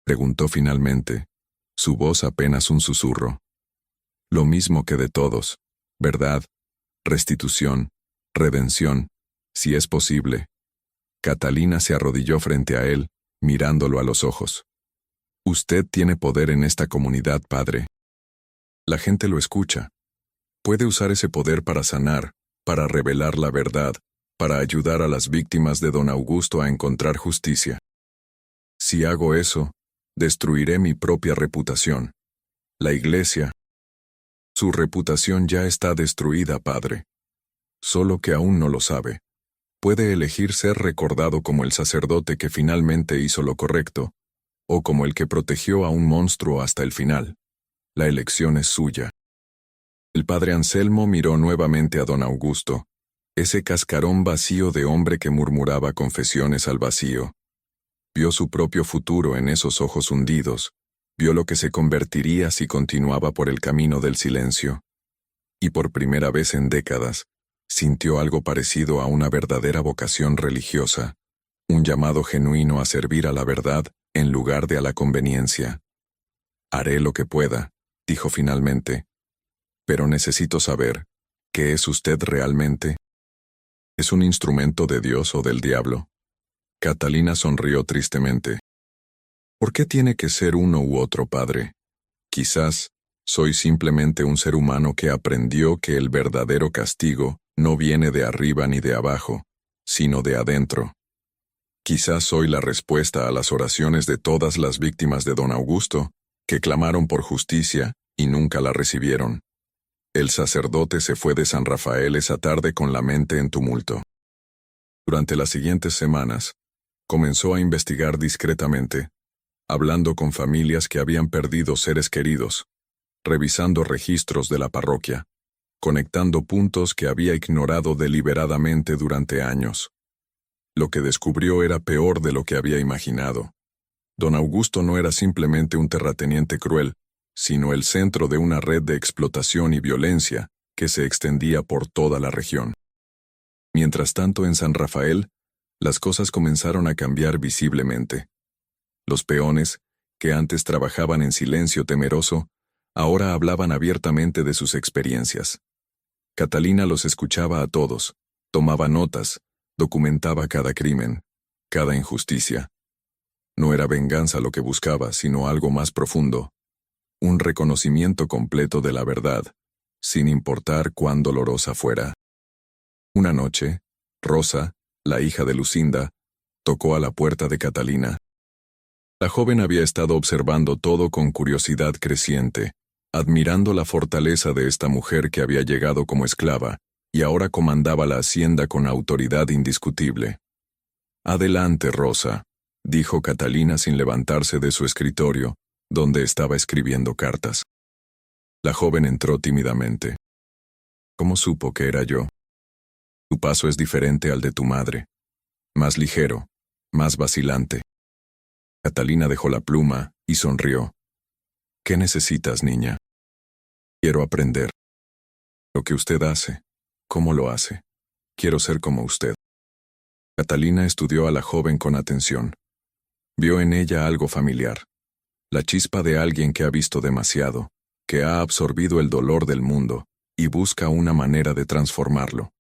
preguntó finalmente, su voz apenas un susurro. «Lo mismo que de todos, verdad, restitución, redención, si es posible». Catalina se arrodilló frente a él, mirándolo a los ojos. «Usted tiene poder en esta comunidad, padre. La gente lo escucha. Puede usar ese poder para sanar, para revelar la verdad, para ayudar a las víctimas de don Augusto a encontrar justicia. Si hago eso, destruiré mi propia reputación. La iglesia. Su reputación ya está destruida, padre. Solo que aún no lo sabe. Puede elegir ser recordado como el sacerdote que finalmente hizo lo correcto, o como el que protegió a un monstruo hasta el final. La elección es suya». El padre Anselmo miró nuevamente a don Augusto, ese cascarón vacío de hombre que murmuraba confesiones al vacío. Vio su propio futuro en esos ojos hundidos, vio lo que se convertiría si continuaba por el camino del silencio. Y por primera vez en décadas, sintió algo parecido a una verdadera vocación religiosa, un llamado genuino a servir a la verdad en lugar de a la conveniencia. «Haré lo que pueda», dijo finalmente, «pero necesito saber, ¿qué es usted realmente? ¿Es un instrumento de Dios o del diablo?» Catalina sonrió tristemente. «¿Por qué tiene que ser uno u otro, padre? Quizás soy simplemente un ser humano que aprendió que el verdadero castigo no viene de arriba ni de abajo, sino de adentro. Quizás soy la respuesta a las oraciones de todas las víctimas de don Augusto, que clamaron por justicia y nunca la recibieron. El sacerdote se fue de San Rafael esa tarde con la mente en tumulto. Durante las siguientes semanas, comenzó a investigar discretamente, hablando con familias que habían perdido seres queridos, revisando registros de la parroquia, conectando puntos que había ignorado deliberadamente durante años. Lo que descubrió era peor de lo que había imaginado. Don Augusto no era simplemente un terrateniente cruel, sino el centro de una red de explotación y violencia que se extendía por toda la región. Mientras tanto, en San Rafael, las cosas comenzaron a cambiar visiblemente. Los peones, que antes trabajaban en silencio temeroso, ahora hablaban abiertamente de sus experiencias. Catalina los escuchaba a todos, tomaba notas, documentaba cada crimen, cada injusticia. No era venganza lo que buscaba, sino algo más profundo. Un reconocimiento completo de la verdad, sin importar cuán dolorosa fuera. Una noche, Rosa, la hija de Lucinda, tocó a la puerta de Catalina. La joven había estado observando todo con curiosidad creciente, admirando la fortaleza de esta mujer que había llegado como esclava y ahora comandaba la hacienda con autoridad indiscutible. «Adelante, Rosa», dijo Catalina sin levantarse de su escritorio, donde estaba escribiendo cartas. La joven entró tímidamente. «¿Cómo supo que era yo?» «Tu paso es diferente al de tu madre. Más ligero, más vacilante». Catalina dejó la pluma y sonrió. «¿Qué necesitas, niña?» «Quiero aprender. Lo que usted hace, cómo lo hace. Quiero ser como usted». Catalina estudió a la joven con atención. Vio en ella algo familiar. La chispa de alguien que ha visto demasiado, que ha absorbido el dolor del mundo y busca una manera de transformarlo.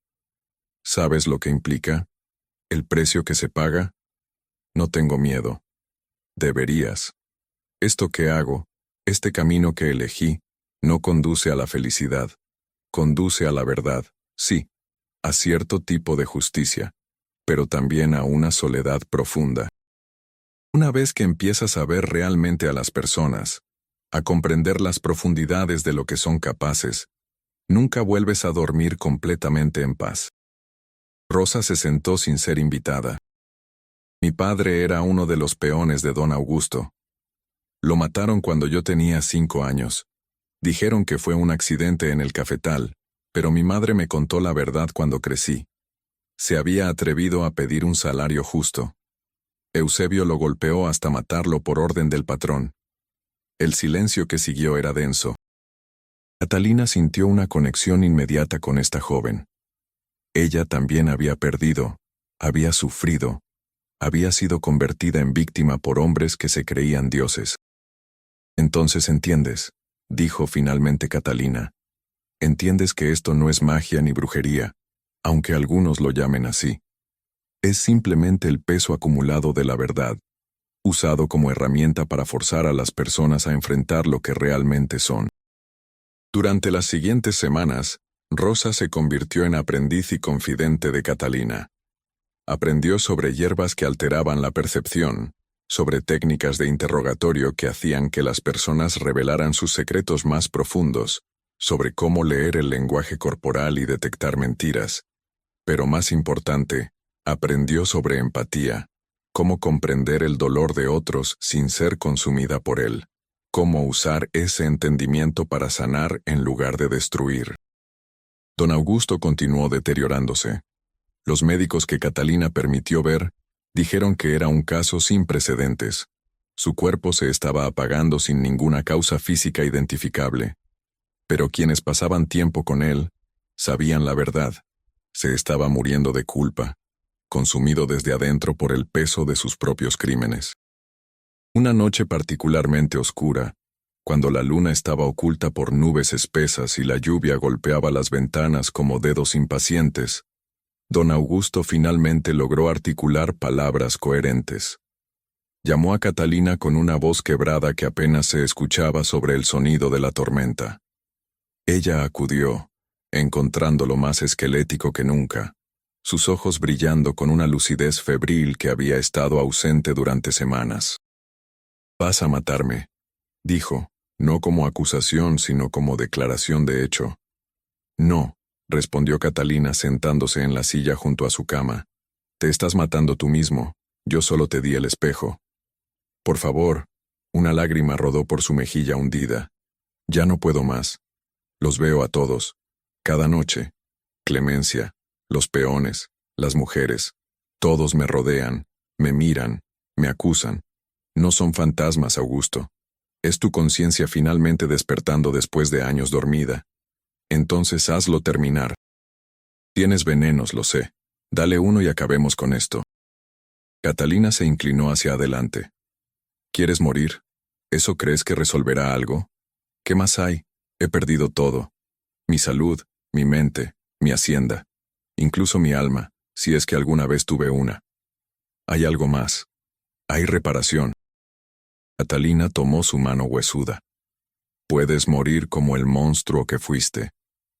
¿Sabes lo que implica? ¿El precio que se paga? No tengo miedo. Deberías. Esto que hago, este camino que elegí, no conduce a la felicidad. Conduce a la verdad, sí, a cierto tipo de justicia, pero también a una soledad profunda. Una vez que empiezas a ver realmente a las personas, a comprender las profundidades de lo que son capaces, nunca vuelves a dormir completamente en paz. Rosa se sentó sin ser invitada. Mi padre era uno de los peones de don Augusto. Lo mataron cuando yo tenía 5 años. Dijeron que fue un accidente en el cafetal, pero mi madre me contó la verdad cuando crecí. Se había atrevido a pedir un salario justo. Eusebio lo golpeó hasta matarlo por orden del patrón. El silencio que siguió era denso. Catalina sintió una conexión inmediata con esta joven. Ella también había perdido, había sufrido, había sido convertida en víctima por hombres que se creían dioses. «Entonces entiendes», dijo finalmente Catalina. «Entiendes que esto no es magia ni brujería, aunque algunos lo llamen así. Es simplemente el peso acumulado de la verdad, usado como herramienta para forzar a las personas a enfrentar lo que realmente son». Durante las siguientes semanas, Rosa se convirtió en aprendiz y confidente de Catalina. Aprendió sobre hierbas que alteraban la percepción, sobre técnicas de interrogatorio que hacían que las personas revelaran sus secretos más profundos, sobre cómo leer el lenguaje corporal y detectar mentiras. Pero más importante, aprendió sobre empatía, cómo comprender el dolor de otros sin ser consumida por él, cómo usar ese entendimiento para sanar en lugar de destruir. Don Augusto continuó deteriorándose. Los médicos que Catalina permitió ver dijeron que era un caso sin precedentes. Su cuerpo se estaba apagando sin ninguna causa física identificable. Pero quienes pasaban tiempo con él sabían la verdad. Se estaba muriendo de culpa, consumido desde adentro por el peso de sus propios crímenes. Una noche particularmente oscura, cuando la luna estaba oculta por nubes espesas y la lluvia golpeaba las ventanas como dedos impacientes, don Augusto finalmente logró articular palabras coherentes. Llamó a Catalina con una voz quebrada que apenas se escuchaba sobre el sonido de la tormenta. Ella acudió, encontrándolo más esquelético que nunca. sus ojos brillando con una lucidez febril que había estado ausente durante semanas. «Vas a matarme», dijo, no como acusación, sino como declaración de hecho. «No», respondió Catalina sentándose en la silla junto a su cama. «Te estás matando tú mismo. Yo solo te di el espejo». «Por favor». Una lágrima rodó por su mejilla hundida. «Ya no puedo más. Los veo a todos. Cada noche. Clemencia, los peones, las mujeres. Todos me rodean, me miran, me acusan. No son fantasmas, Augusto. Es tu conciencia finalmente despertando después de años dormida. Entonces hazlo terminar. Tienes venenos, lo sé. Dale uno y acabemos con esto». Catalina se inclinó hacia adelante. «¿Quieres morir? ¿Eso crees que resolverá algo? ¿Qué más hay? He perdido todo. Mi salud, mi mente, mi hacienda, incluso mi alma, si es que alguna vez tuve una. Hay algo más. Hay reparación». Catalina tomó su mano huesuda. «Puedes morir como el monstruo que fuiste,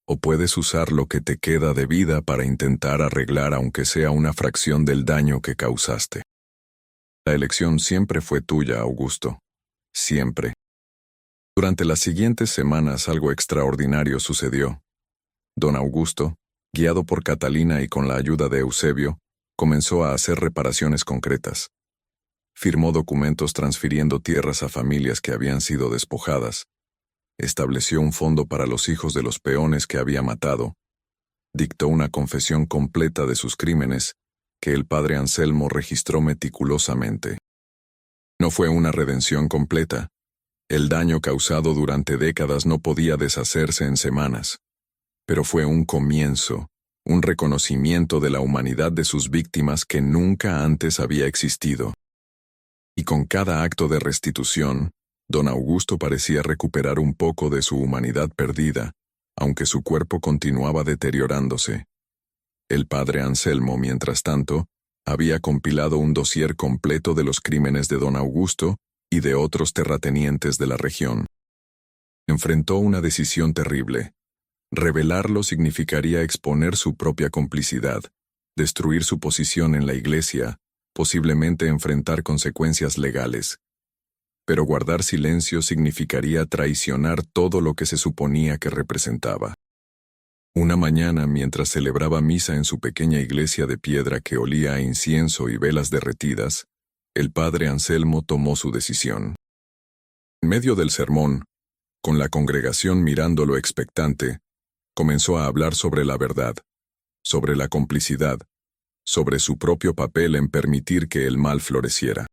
o puedes usar lo que te queda de vida para intentar arreglar aunque sea una fracción del daño que causaste. La elección siempre fue tuya, Augusto. Siempre». Durante las siguientes semanas algo extraordinario sucedió. Don Augusto, guiado por Catalina y con la ayuda de Eusebio, comenzó a hacer reparaciones concretas. Firmó documentos transfiriendo tierras a familias que habían sido despojadas. Estableció un fondo para los hijos de los peones que había matado. Dictó una confesión completa de sus crímenes, que el padre Anselmo registró meticulosamente. No fue una redención completa. El daño causado durante décadas no podía deshacerse en semanas. Pero fue un comienzo, un reconocimiento de la humanidad de sus víctimas que nunca antes había existido. Y con cada acto de restitución, don Augusto parecía recuperar un poco de su humanidad perdida, aunque su cuerpo continuaba deteriorándose. El padre Anselmo, mientras tanto, había compilado un dossier completo de los crímenes de don Augusto y de otros terratenientes de la región. Enfrentó una decisión terrible. Revelarlo significaría exponer su propia complicidad, destruir su posición en la iglesia, posiblemente enfrentar consecuencias legales. Pero guardar silencio significaría traicionar todo lo que se suponía que representaba. Una mañana, mientras celebraba misa en su pequeña iglesia de piedra que olía a incienso y velas derretidas, el padre Anselmo tomó su decisión. En medio del sermón, con la congregación mirándolo expectante, comenzó a hablar sobre la verdad, sobre la complicidad, sobre su propio papel en permitir que el mal floreciera.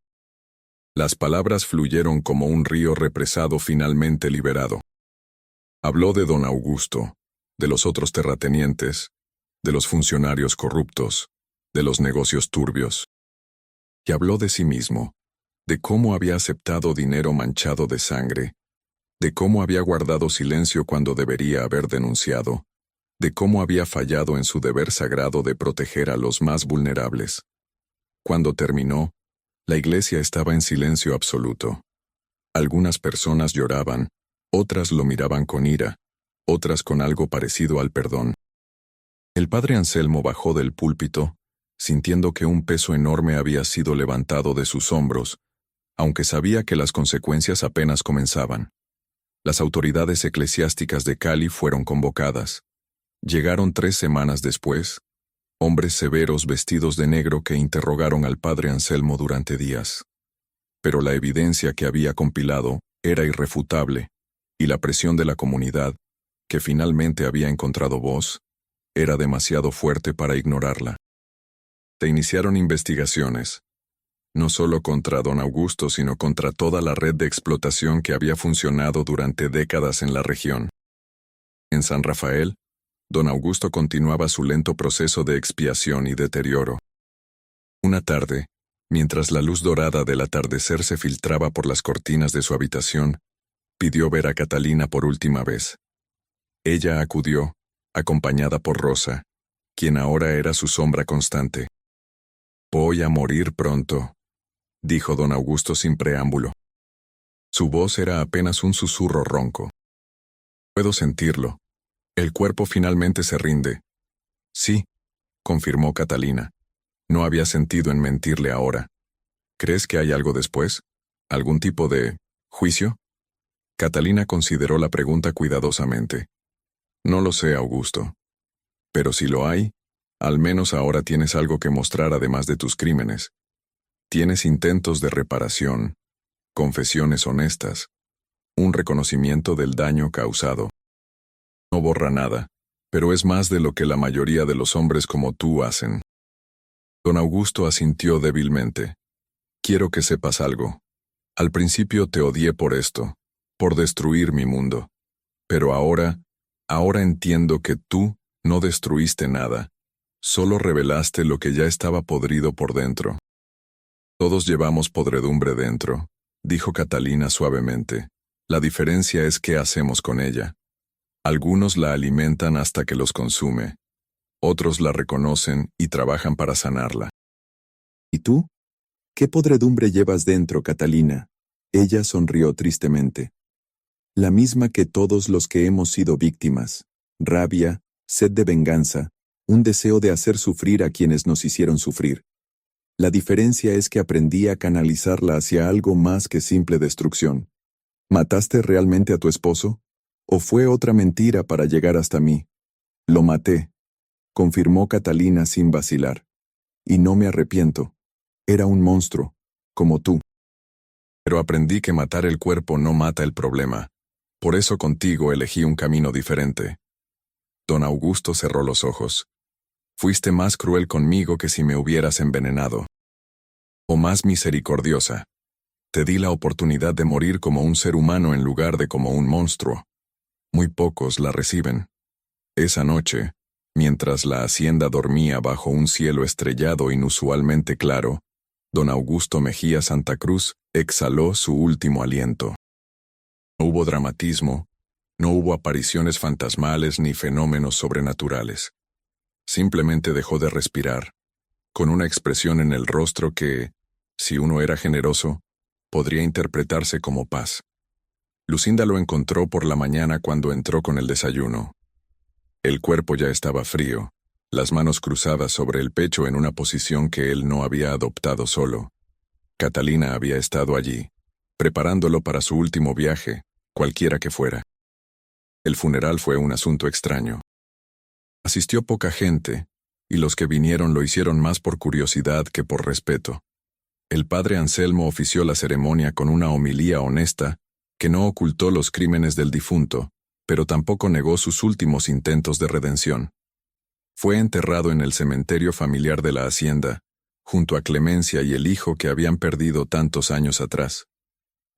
Las palabras fluyeron como un río represado finalmente liberado. Habló de don Augusto, de los otros terratenientes, de los funcionarios corruptos, de los negocios turbios. Y habló de sí mismo, de cómo había aceptado dinero manchado de sangre, de cómo había guardado silencio cuando debería haber denunciado, de cómo había fallado en su deber sagrado de proteger a los más vulnerables. Cuando terminó, la iglesia estaba en silencio absoluto. Algunas personas lloraban, otras lo miraban con ira, otras con algo parecido al perdón. El padre Anselmo bajó del púlpito, sintiendo que un peso enorme había sido levantado de sus hombros, aunque sabía que las consecuencias apenas comenzaban. Las autoridades eclesiásticas de Cali fueron convocadas. Llegaron 3 semanas después, hombres severos vestidos de negro que interrogaron al padre Anselmo durante días. Pero la evidencia que había compilado era irrefutable, y la presión de la comunidad, que finalmente había encontrado voz, era demasiado fuerte para ignorarla. Se iniciaron investigaciones, no solo contra don Augusto, sino contra toda la red de explotación que había funcionado durante décadas en la región. En San Rafael, don Augusto continuaba su lento proceso de expiación y deterioro. Una tarde, mientras la luz dorada del atardecer se filtraba por las cortinas de su habitación, pidió ver a Catalina por última vez. Ella acudió, acompañada por Rosa, quien ahora era su sombra constante. «Voy a morir pronto», dijo don Augusto sin preámbulo. Su voz era apenas un susurro ronco. «Puedo sentirlo. El cuerpo finalmente se rinde. Sí, confirmó Catalina. No había sentido en mentirle ahora. ¿Crees que hay algo después? ¿Algún tipo de juicio? Catalina consideró la pregunta cuidadosamente. No lo sé, Augusto. Pero si lo hay, al menos ahora tienes algo que mostrar además de tus crímenes. Tienes intentos de reparación, confesiones honestas, un reconocimiento del daño causado. No borra nada, pero es más de lo que la mayoría de los hombres como tú hacen. Don Augusto asintió débilmente. Quiero que sepas algo. Al principio te odié por esto, por destruir mi mundo. Pero ahora entiendo que tú no destruiste nada, solo revelaste lo que ya estaba podrido por dentro. Todos llevamos podredumbre dentro, dijo Catalina suavemente. La diferencia es qué hacemos con ella. Algunos la alimentan hasta que los consume. Otros la reconocen y trabajan para sanarla. ¿Y tú? ¿Qué podredumbre llevas dentro, Catalina? Ella sonrió tristemente. La misma que todos los que hemos sido víctimas. Rabia, sed de venganza, un deseo de hacer sufrir a quienes nos hicieron sufrir. La diferencia es que aprendí a canalizarla hacia algo más que simple destrucción. ¿Mataste realmente a tu esposo? ¿O fue otra mentira para llegar hasta mí? Lo maté, confirmó Catalina sin vacilar. Y no me arrepiento. Era un monstruo, como tú. Pero aprendí que matar el cuerpo no mata el problema. Por eso contigo elegí un camino diferente. Don Augusto cerró los ojos. Fuiste más cruel conmigo que si me hubieras envenenado. O más misericordiosa. Te di la oportunidad de morir como un ser humano en lugar de como un monstruo. Muy pocos la reciben. Esa noche, mientras la hacienda dormía bajo un cielo estrellado inusualmente claro, don Augusto Mejía Santa Cruz exhaló su último aliento. No hubo dramatismo, no hubo apariciones fantasmales ni fenómenos sobrenaturales. Simplemente dejó de respirar, con una expresión en el rostro que, si uno era generoso, podría interpretarse como paz. Lucinda lo encontró por la mañana cuando entró con el desayuno. El cuerpo ya estaba frío, las manos cruzadas sobre el pecho en una posición que él no había adoptado solo. Catalina había estado allí, preparándolo para su último viaje, cualquiera que fuera. El funeral fue un asunto extraño. Asistió poca gente, y los que vinieron lo hicieron más por curiosidad que por respeto. El padre Anselmo ofició la ceremonia con una homilía honesta que no ocultó los crímenes del difunto, pero tampoco negó sus últimos intentos de redención. Fue enterrado en el cementerio familiar de la hacienda, junto a Clemencia y el hijo que habían perdido tantos años atrás.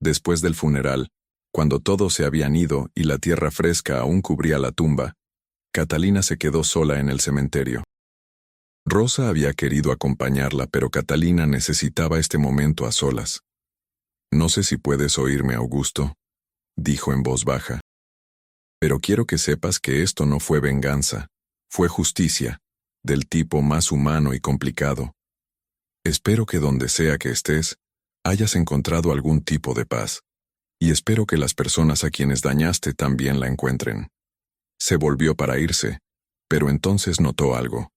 Después del funeral, cuando todos se habían ido y la tierra fresca aún cubría la tumba, Catalina se quedó sola en el cementerio. Rosa había querido acompañarla, pero Catalina necesitaba este momento a solas. «No sé si puedes oírme, Augusto», dijo en voz baja. «Pero quiero que sepas que esto no fue venganza, fue justicia, del tipo más humano y complicado. Espero que donde sea que estés, hayas encontrado algún tipo de paz, y espero que las personas a quienes dañaste también la encuentren». Se volvió para irse, pero entonces notó algo.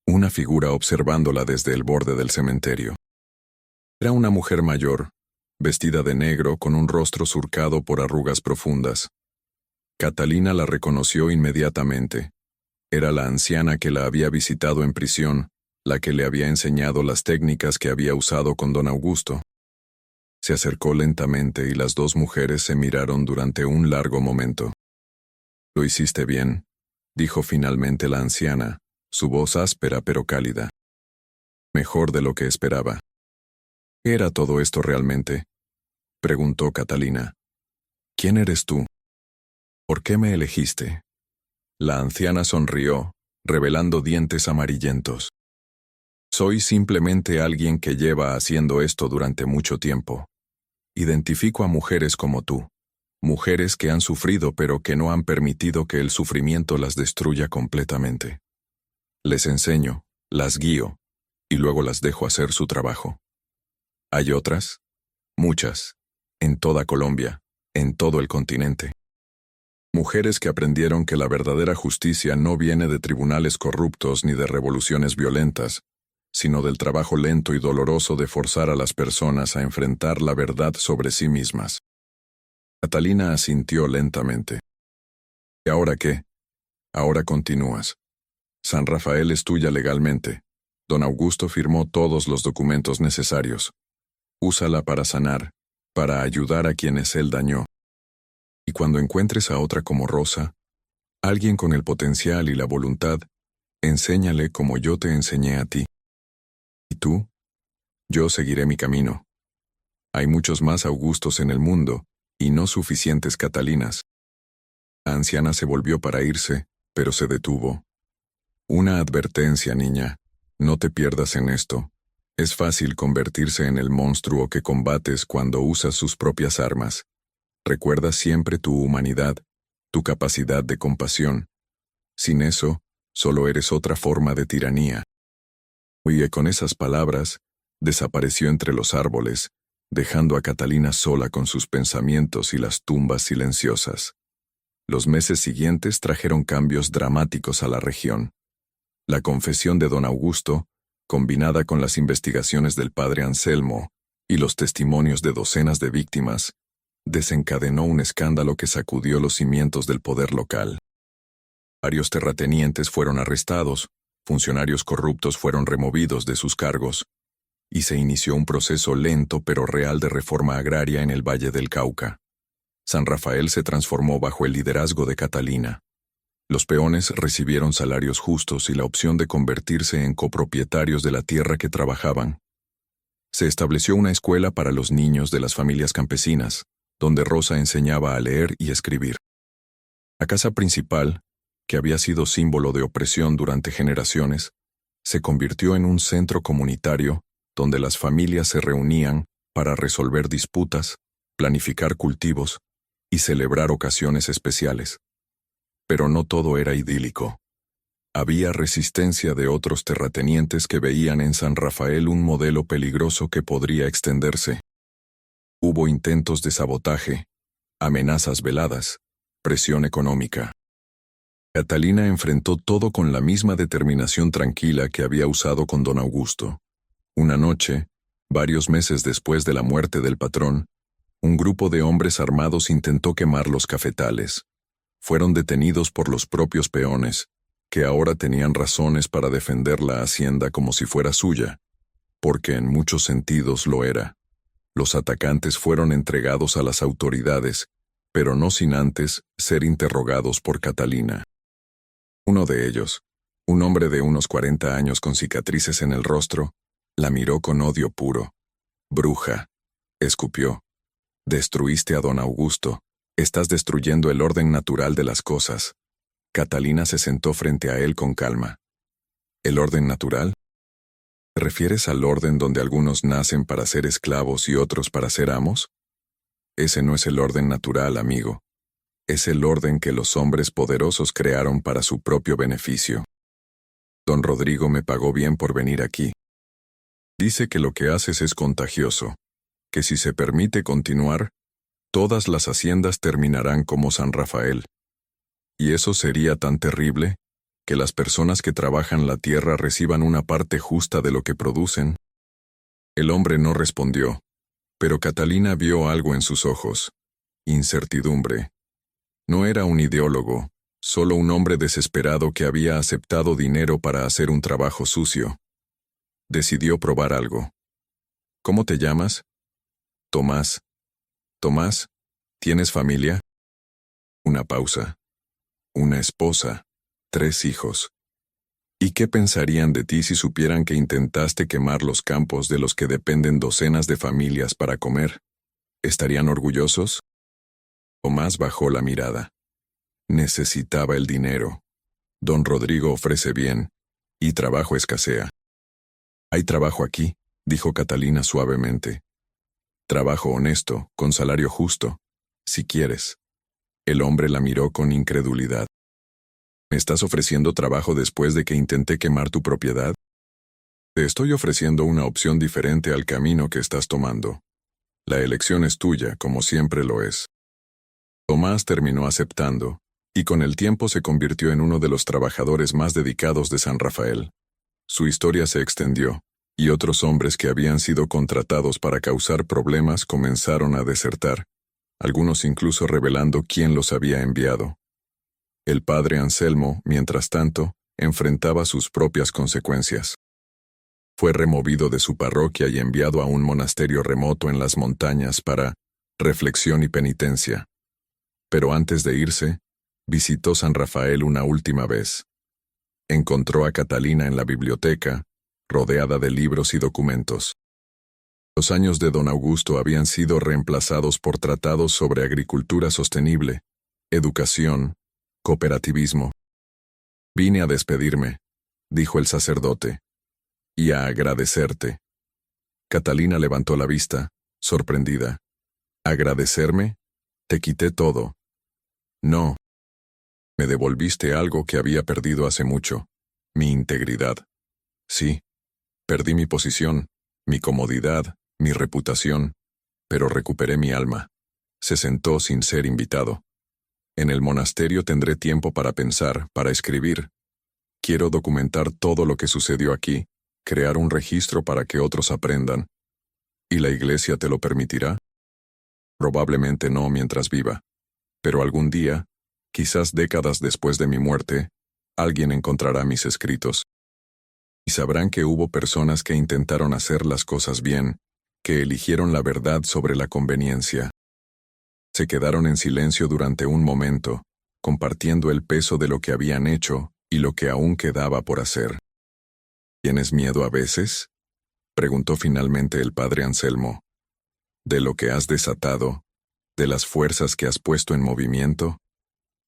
Una figura observándola desde el borde del cementerio. Era una mujer mayor, vestida de negro con un rostro surcado por arrugas profundas. Catalina la reconoció inmediatamente. Era la anciana que la había visitado en prisión, la que le había enseñado las técnicas que había usado con don Augusto. Se acercó lentamente y las dos mujeres se miraron durante un largo momento. «Lo hiciste bien», dijo finalmente la anciana, su voz áspera pero cálida. «Mejor de lo que esperaba». «¿Qué era todo esto realmente?», preguntó Catalina. «¿Quién eres tú? ¿Por qué me elegiste?». La anciana sonrió, revelando dientes amarillentos. «Soy simplemente alguien que lleva haciendo esto durante mucho tiempo. Identifico a mujeres como tú. Mujeres que han sufrido pero que no han permitido que el sufrimiento las destruya completamente. Les enseño, las guío, y luego las dejo hacer su trabajo. Hay otras, muchas, en toda Colombia, en todo el continente. Mujeres que aprendieron que la verdadera justicia no viene de tribunales corruptos ni de revoluciones violentas, sino del trabajo lento y doloroso de forzar a las personas a enfrentar la verdad sobre sí mismas. Catalina asintió lentamente. ¿Y ahora qué? Ahora continúas. San Rafael es tuya legalmente. Don Augusto firmó todos los documentos necesarios. Úsala para sanar, para ayudar a quienes él dañó. Y cuando encuentres a otra como Rosa, alguien con el potencial y la voluntad, enséñale como yo te enseñé a ti. ¿Y tú? Yo seguiré mi camino. Hay muchos más Augustos en el mundo, y no suficientes Catalinas. La anciana se volvió para irse, pero se detuvo. Una advertencia, niña. No te pierdas en esto. Es fácil convertirse en el monstruo que combates cuando usas sus propias armas. Recuerda siempre tu humanidad, tu capacidad de compasión. Sin eso, solo eres otra forma de tiranía. Y con esas palabras, desapareció entre los árboles, dejando a Catalina sola con sus pensamientos y las tumbas silenciosas. Los meses siguientes trajeron cambios dramáticos a la región. La confesión de don Augusto, combinada con las investigaciones del padre Anselmo y los testimonios de docenas de víctimas, desencadenó un escándalo que sacudió los cimientos del poder local. Varios terratenientes fueron arrestados, funcionarios corruptos fueron removidos de sus cargos, y se inició un proceso lento pero real de reforma agraria en el Valle del Cauca. San Rafael se transformó bajo el liderazgo de Catalina. Los peones recibieron salarios justos y la opción de convertirse en copropietarios de la tierra que trabajaban. Se estableció una escuela para los niños de las familias campesinas, donde Rosa enseñaba a leer y escribir. La casa principal, que había sido símbolo de opresión durante generaciones, se convirtió en un centro comunitario donde las familias se reunían para resolver disputas, planificar cultivos y celebrar ocasiones especiales. Pero no todo era idílico. Había resistencia de otros terratenientes que veían en San Rafael un modelo peligroso que podría extenderse. Hubo intentos de sabotaje, amenazas veladas, presión económica. Catalina enfrentó todo con la misma determinación tranquila que había usado con don Augusto. Una noche, varios meses después de la muerte del patrón, un grupo de hombres armados intentó quemar los cafetales. Fueron detenidos por los propios peones, que ahora tenían razones para defender la hacienda como si fuera suya, porque en muchos sentidos lo era. Los atacantes fueron entregados a las autoridades, pero no sin antes ser interrogados por Catalina. Uno de ellos, un hombre de unos 40 años con cicatrices en el rostro, la miró con odio puro. «Bruja», escupió. «Destruiste a don Augusto. Estás destruyendo el orden natural de las cosas». Catalina se sentó frente a él con calma. «¿El orden natural? ¿Te refieres al orden donde algunos nacen para ser esclavos y otros para ser amos? Ese no es el orden natural, amigo. Es el orden que los hombres poderosos crearon para su propio beneficio. Don Rodrigo me pagó bien por venir aquí. Dice que lo que haces es contagioso, que si se permite continuar, todas las haciendas terminarán como San Rafael. Y eso sería tan terrible, que las personas que trabajan la tierra reciban una parte justa de lo que producen. El hombre no respondió, pero Catalina vio algo en sus ojos. Incertidumbre. No era un ideólogo, solo un hombre desesperado que había aceptado dinero para hacer un trabajo sucio. Decidió probar algo. ¿Cómo te llamas? Tomás. Tomás, ¿tienes familia? Una pausa. Una esposa. 3 hijos. ¿Y qué pensarían de ti si supieran que intentaste quemar los campos de los que dependen docenas de familias para comer? ¿Estarían orgullosos? Tomás bajó la mirada. Necesitaba el dinero. Don Rodrigo ofrece bien, y trabajo escasea. Hay trabajo aquí, dijo Catalina suavemente. Trabajo honesto, con salario justo, si quieres. El hombre la miró con incredulidad. ¿Me estás ofreciendo trabajo después de que intenté quemar tu propiedad? Te estoy ofreciendo una opción diferente al camino que estás tomando. La elección es tuya, como siempre lo es. Tomás terminó aceptando, y con el tiempo se convirtió en uno de los trabajadores más dedicados de San Rafael. Su historia se extendió, y otros hombres que habían sido contratados para causar problemas comenzaron a desertar, algunos incluso revelando quién los había enviado. El padre Anselmo, mientras tanto, enfrentaba sus propias consecuencias. Fue removido de su parroquia y enviado a un monasterio remoto en las montañas para reflexión y penitencia. Pero antes de irse, visitó San Rafael una última vez. Encontró a Catalina en la biblioteca, rodeada de libros y documentos. Los años de don Augusto habían sido reemplazados por tratados sobre agricultura sostenible, educación, cooperativismo. «Vine a despedirme», dijo el sacerdote, «y a agradecerte». Catalina levantó la vista, sorprendida. «¿Agradecerme? Te quité todo». «No. Me devolviste algo que había perdido hace mucho, mi integridad». «Sí. Perdí mi posición, mi comodidad, mi reputación, pero recuperé mi alma». Se sentó sin ser invitado. «En el monasterio tendré tiempo para pensar, para escribir. Quiero documentar todo lo que sucedió aquí, crear un registro para que otros aprendan. ¿Y la iglesia te lo permitirá? Probablemente no mientras viva. Pero algún día, quizás décadas después de mi muerte, alguien encontrará mis escritos. Y sabrán que hubo personas que intentaron hacer las cosas bien, que eligieron la verdad sobre la conveniencia. Se quedaron en silencio durante un momento, compartiendo el peso de lo que habían hecho y lo que aún quedaba por hacer. ¿Tienes miedo a veces?», preguntó finalmente el padre Anselmo. «¿De lo que has desatado? ¿De las fuerzas que has puesto en movimiento?»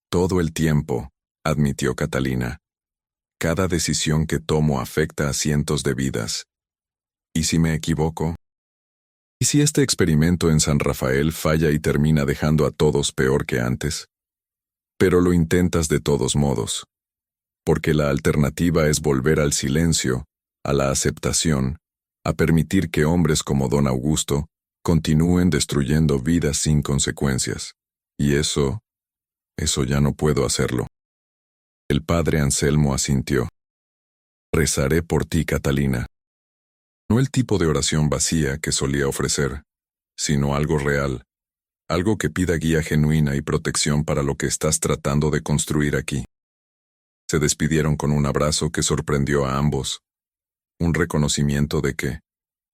«Todo el tiempo», admitió Catalina. «Cada decisión que tomo afecta a cientos de vidas. ¿Y si me equivoco? ¿Y si este experimento en San Rafael falla y termina dejando a todos peor que antes? Pero lo intentas de todos modos. Porque la alternativa es volver al silencio, a la aceptación, a permitir que hombres como don Augusto continúen destruyendo vidas sin consecuencias. Y eso ya no puedo hacerlo». El padre Anselmo asintió. «Rezaré por ti, Catalina». No el tipo de oración vacía que solía ofrecer, sino algo real, algo que pida guía genuina y protección para lo que estás tratando de construir aquí. Se despidieron con un abrazo que sorprendió a ambos, un reconocimiento de que,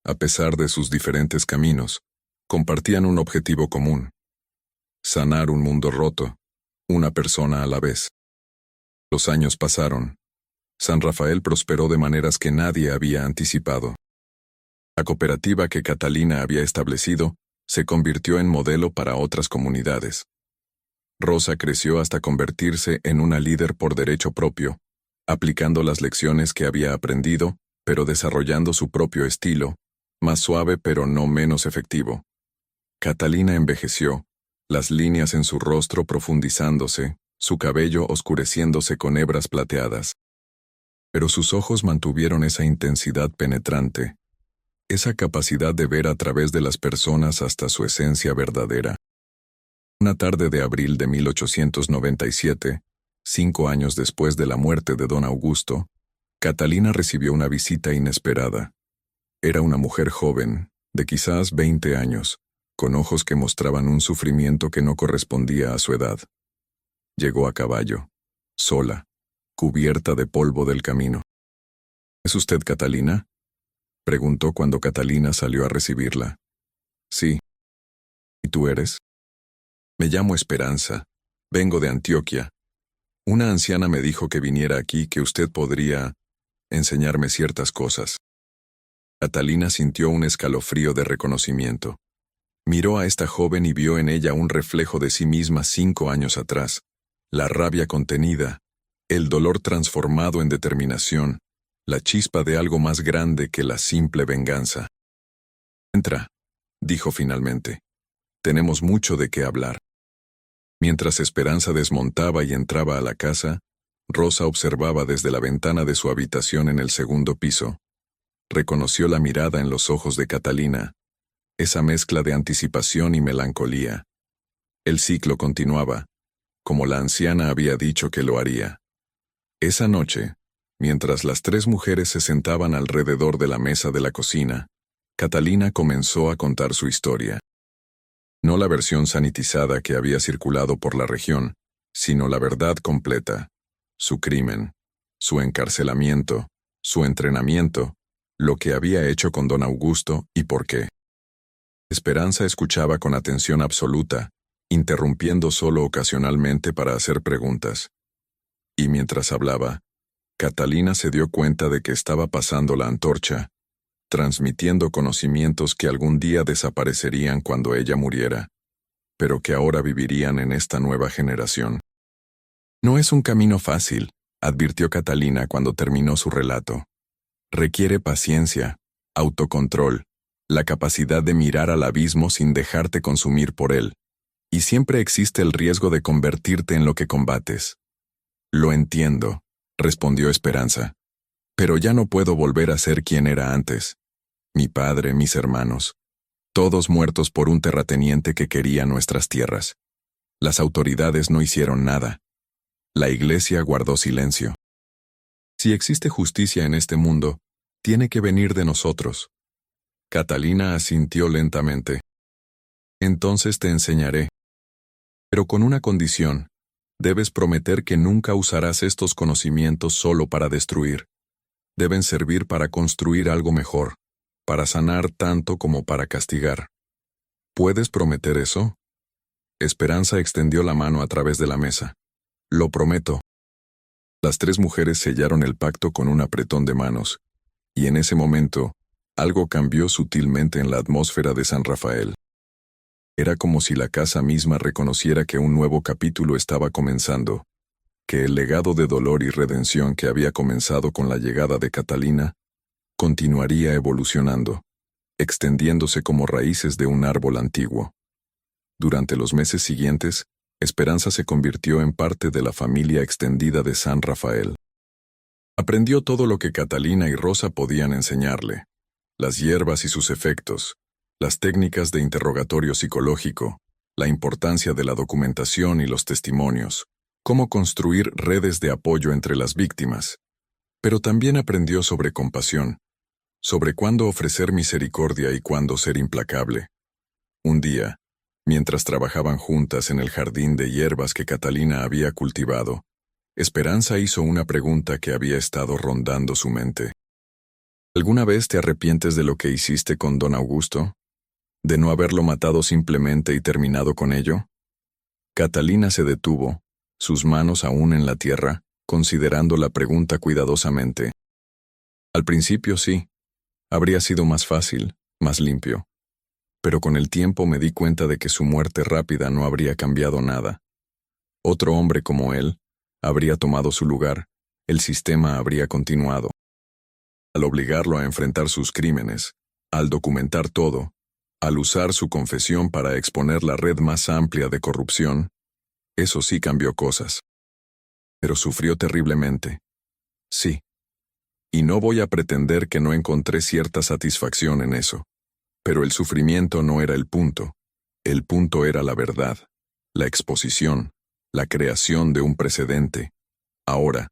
a pesar de sus diferentes caminos, compartían un objetivo común: sanar un mundo roto, una persona a la vez. Los años pasaron. San Rafael prosperó de maneras que nadie había anticipado. La cooperativa que Catalina había establecido se convirtió en modelo para otras comunidades. Rosa creció hasta convertirse en una líder por derecho propio, aplicando las lecciones que había aprendido, pero desarrollando su propio estilo, más suave pero no menos efectivo. Catalina envejeció, las líneas en su rostro profundizándose, su cabello oscureciéndose con hebras plateadas. Pero sus ojos mantuvieron esa intensidad penetrante, esa capacidad de ver a través de las personas hasta su esencia verdadera. Una tarde de abril de 1897, 5 años después de la muerte de don Augusto, Catalina recibió una visita inesperada. Era una mujer joven, de quizás 20 años, con ojos que mostraban un sufrimiento que no correspondía a su edad. Llegó a caballo, sola, cubierta de polvo del camino. «¿Es usted Catalina?», preguntó cuando Catalina salió a recibirla. «Sí». «¿Y tú eres?». «Me llamo Esperanza. Vengo de Antioquia. Una anciana me dijo que viniera aquí, que usted podría enseñarme ciertas cosas». Catalina sintió un escalofrío de reconocimiento. Miró a esta joven y vio en ella un reflejo de sí misma 5 años atrás, la rabia contenida, el dolor transformado en determinación, la chispa de algo más grande que la simple venganza. «Entra», dijo finalmente. «Tenemos mucho de qué hablar». Mientras Esperanza desmontaba y entraba a la casa, Rosa observaba desde la ventana de su habitación en el segundo piso. Reconoció la mirada en los ojos de Catalina, esa mezcla de anticipación y melancolía. El ciclo continuaba. como la anciana había dicho que lo haría. Esa noche, mientras las tres mujeres se sentaban alrededor de la mesa de la cocina, Catalina comenzó a contar su historia. No la versión sanitizada que había circulado por la región, sino la verdad completa. Su crimen, su encarcelamiento, su entrenamiento, lo que había hecho con don Augusto y por qué. Esperanza escuchaba con atención absoluta, interrumpiendo solo ocasionalmente para hacer preguntas. Y mientras hablaba, Catalina se dio cuenta de que estaba pasando la antorcha, transmitiendo conocimientos que algún día desaparecerían cuando ella muriera, pero que ahora vivirían en esta nueva generación. No es un camino fácil, advirtió Catalina cuando terminó su relato. Requiere paciencia, autocontrol, la capacidad de mirar al abismo sin dejarte consumir por él, y siempre existe el riesgo de convertirte en lo que combates. Lo entiendo, respondió Esperanza, pero ya no puedo volver a ser quien era antes. Mi padre, mis hermanos, todos muertos por un terrateniente que quería nuestras tierras. Las autoridades no hicieron nada. La Iglesia guardó silencio. Si existe justicia en este mundo, tiene que venir de nosotros. Catalina asintió lentamente. Entonces te enseñaré. Pero con una condición. Debes prometer que nunca usarás estos conocimientos solo para destruir. Deben servir para construir algo mejor, para sanar tanto como para castigar. ¿Puedes prometer eso? Esperanza extendió la mano a través de la mesa. Lo prometo. Las tres mujeres sellaron el pacto con un apretón de manos, y en ese momento, algo cambió sutilmente en la atmósfera de San Rafael. Era como si la casa misma reconociera que un nuevo capítulo estaba comenzando, que el legado de dolor y redención que había comenzado con la llegada de Catalina, continuaría evolucionando, extendiéndose como raíces de un árbol antiguo. Durante los meses siguientes, Esperanza se convirtió en parte de la familia extendida de San Rafael. Aprendió todo lo que Catalina y Rosa podían enseñarle, las hierbas y sus efectos, las técnicas de interrogatorio psicológico, la importancia de la documentación y los testimonios, cómo construir redes de apoyo entre las víctimas. Pero también aprendió sobre compasión, sobre cuándo ofrecer misericordia y cuándo ser implacable. Un día, mientras trabajaban juntas en el jardín de hierbas que Catalina había cultivado, Esperanza hizo una pregunta que había estado rondando su mente. ¿Alguna vez te arrepientes de lo que hiciste con don Augusto? ¿De no haberlo matado simplemente y terminado con ello? Catalina se detuvo, sus manos aún en la tierra, considerando la pregunta cuidadosamente. Al principio sí, habría sido más fácil, más limpio. Pero con el tiempo me di cuenta de que su muerte rápida no habría cambiado nada. Otro hombre como él habría tomado su lugar, el sistema habría continuado. Al obligarlo a enfrentar sus crímenes, al documentar todo, al usar su confesión para exponer la red más amplia de corrupción, eso sí cambió cosas. Pero sufrió terriblemente. Sí. Y no voy a pretender que no encontré cierta satisfacción en eso. Pero el sufrimiento no era el punto era la verdad, la exposición, la creación de un precedente. Ahora,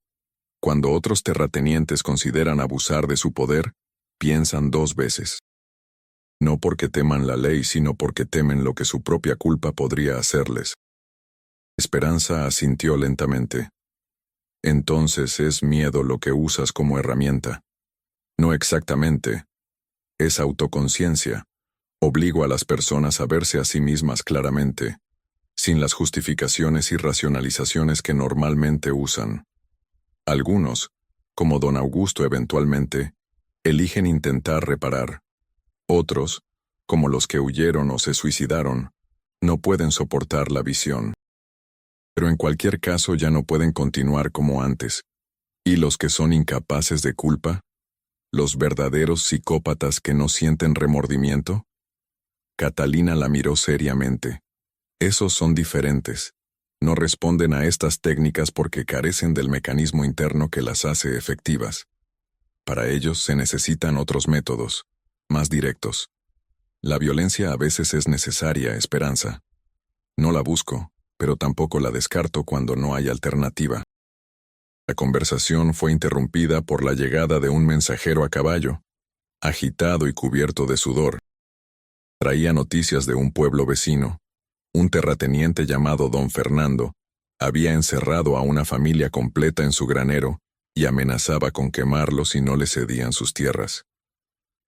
cuando otros terratenientes consideran abusar de su poder, piensan dos veces. No porque teman la ley, sino porque temen lo que su propia culpa podría hacerles. Esperanza asintió lentamente. Entonces es miedo lo que usas como herramienta. No exactamente. Es autoconciencia. Obligo a las personas a verse a sí mismas claramente, sin las justificaciones y racionalizaciones que normalmente usan. Algunos, como don Augusto eventualmente, eligen intentar reparar. Otros, como los que huyeron o se suicidaron, no pueden soportar la visión. Pero en cualquier caso ya no pueden continuar como antes. ¿Y los que son incapaces de culpa? ¿Los verdaderos psicópatas que no sienten remordimiento? Catalina la miró seriamente. Esos son diferentes. No responden a estas técnicas porque carecen del mecanismo interno que las hace efectivas. Para ellos se necesitan otros métodos, más directos. La violencia a veces es necesaria, Esperanza. No la busco, pero tampoco la descarto cuando no hay alternativa. La conversación fue interrumpida por la llegada de un mensajero a caballo, agitado y cubierto de sudor. Traía noticias de un pueblo vecino. Un terrateniente llamado Don Fernando había encerrado a una familia completa en su granero y amenazaba con quemarlos si no le cedían sus tierras.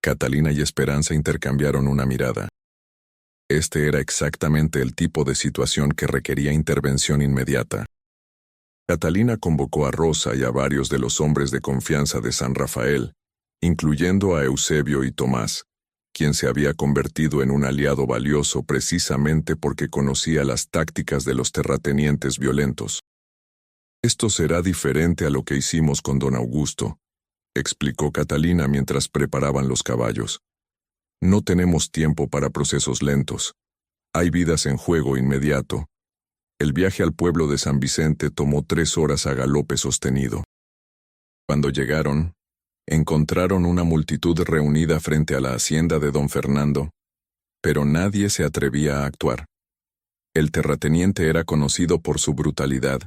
Catalina y Esperanza intercambiaron una mirada. Este era exactamente el tipo de situación que requería intervención inmediata. Catalina convocó a Rosa y a varios de los hombres de confianza de San Rafael, incluyendo a Eusebio y Tomás, quien se había convertido en un aliado valioso precisamente porque conocía las tácticas de los terratenientes violentos. «Esto será diferente a lo que hicimos con don Augusto», explicó Catalina mientras preparaban los caballos. «No tenemos tiempo para procesos lentos. Hay vidas en juego inmediato». El viaje al pueblo de San Vicente tomó 3 horas a galope sostenido. Cuando llegaron, encontraron una multitud reunida frente a la hacienda de don Fernando, pero nadie se atrevía a actuar. El terrateniente era conocido por su brutalidad,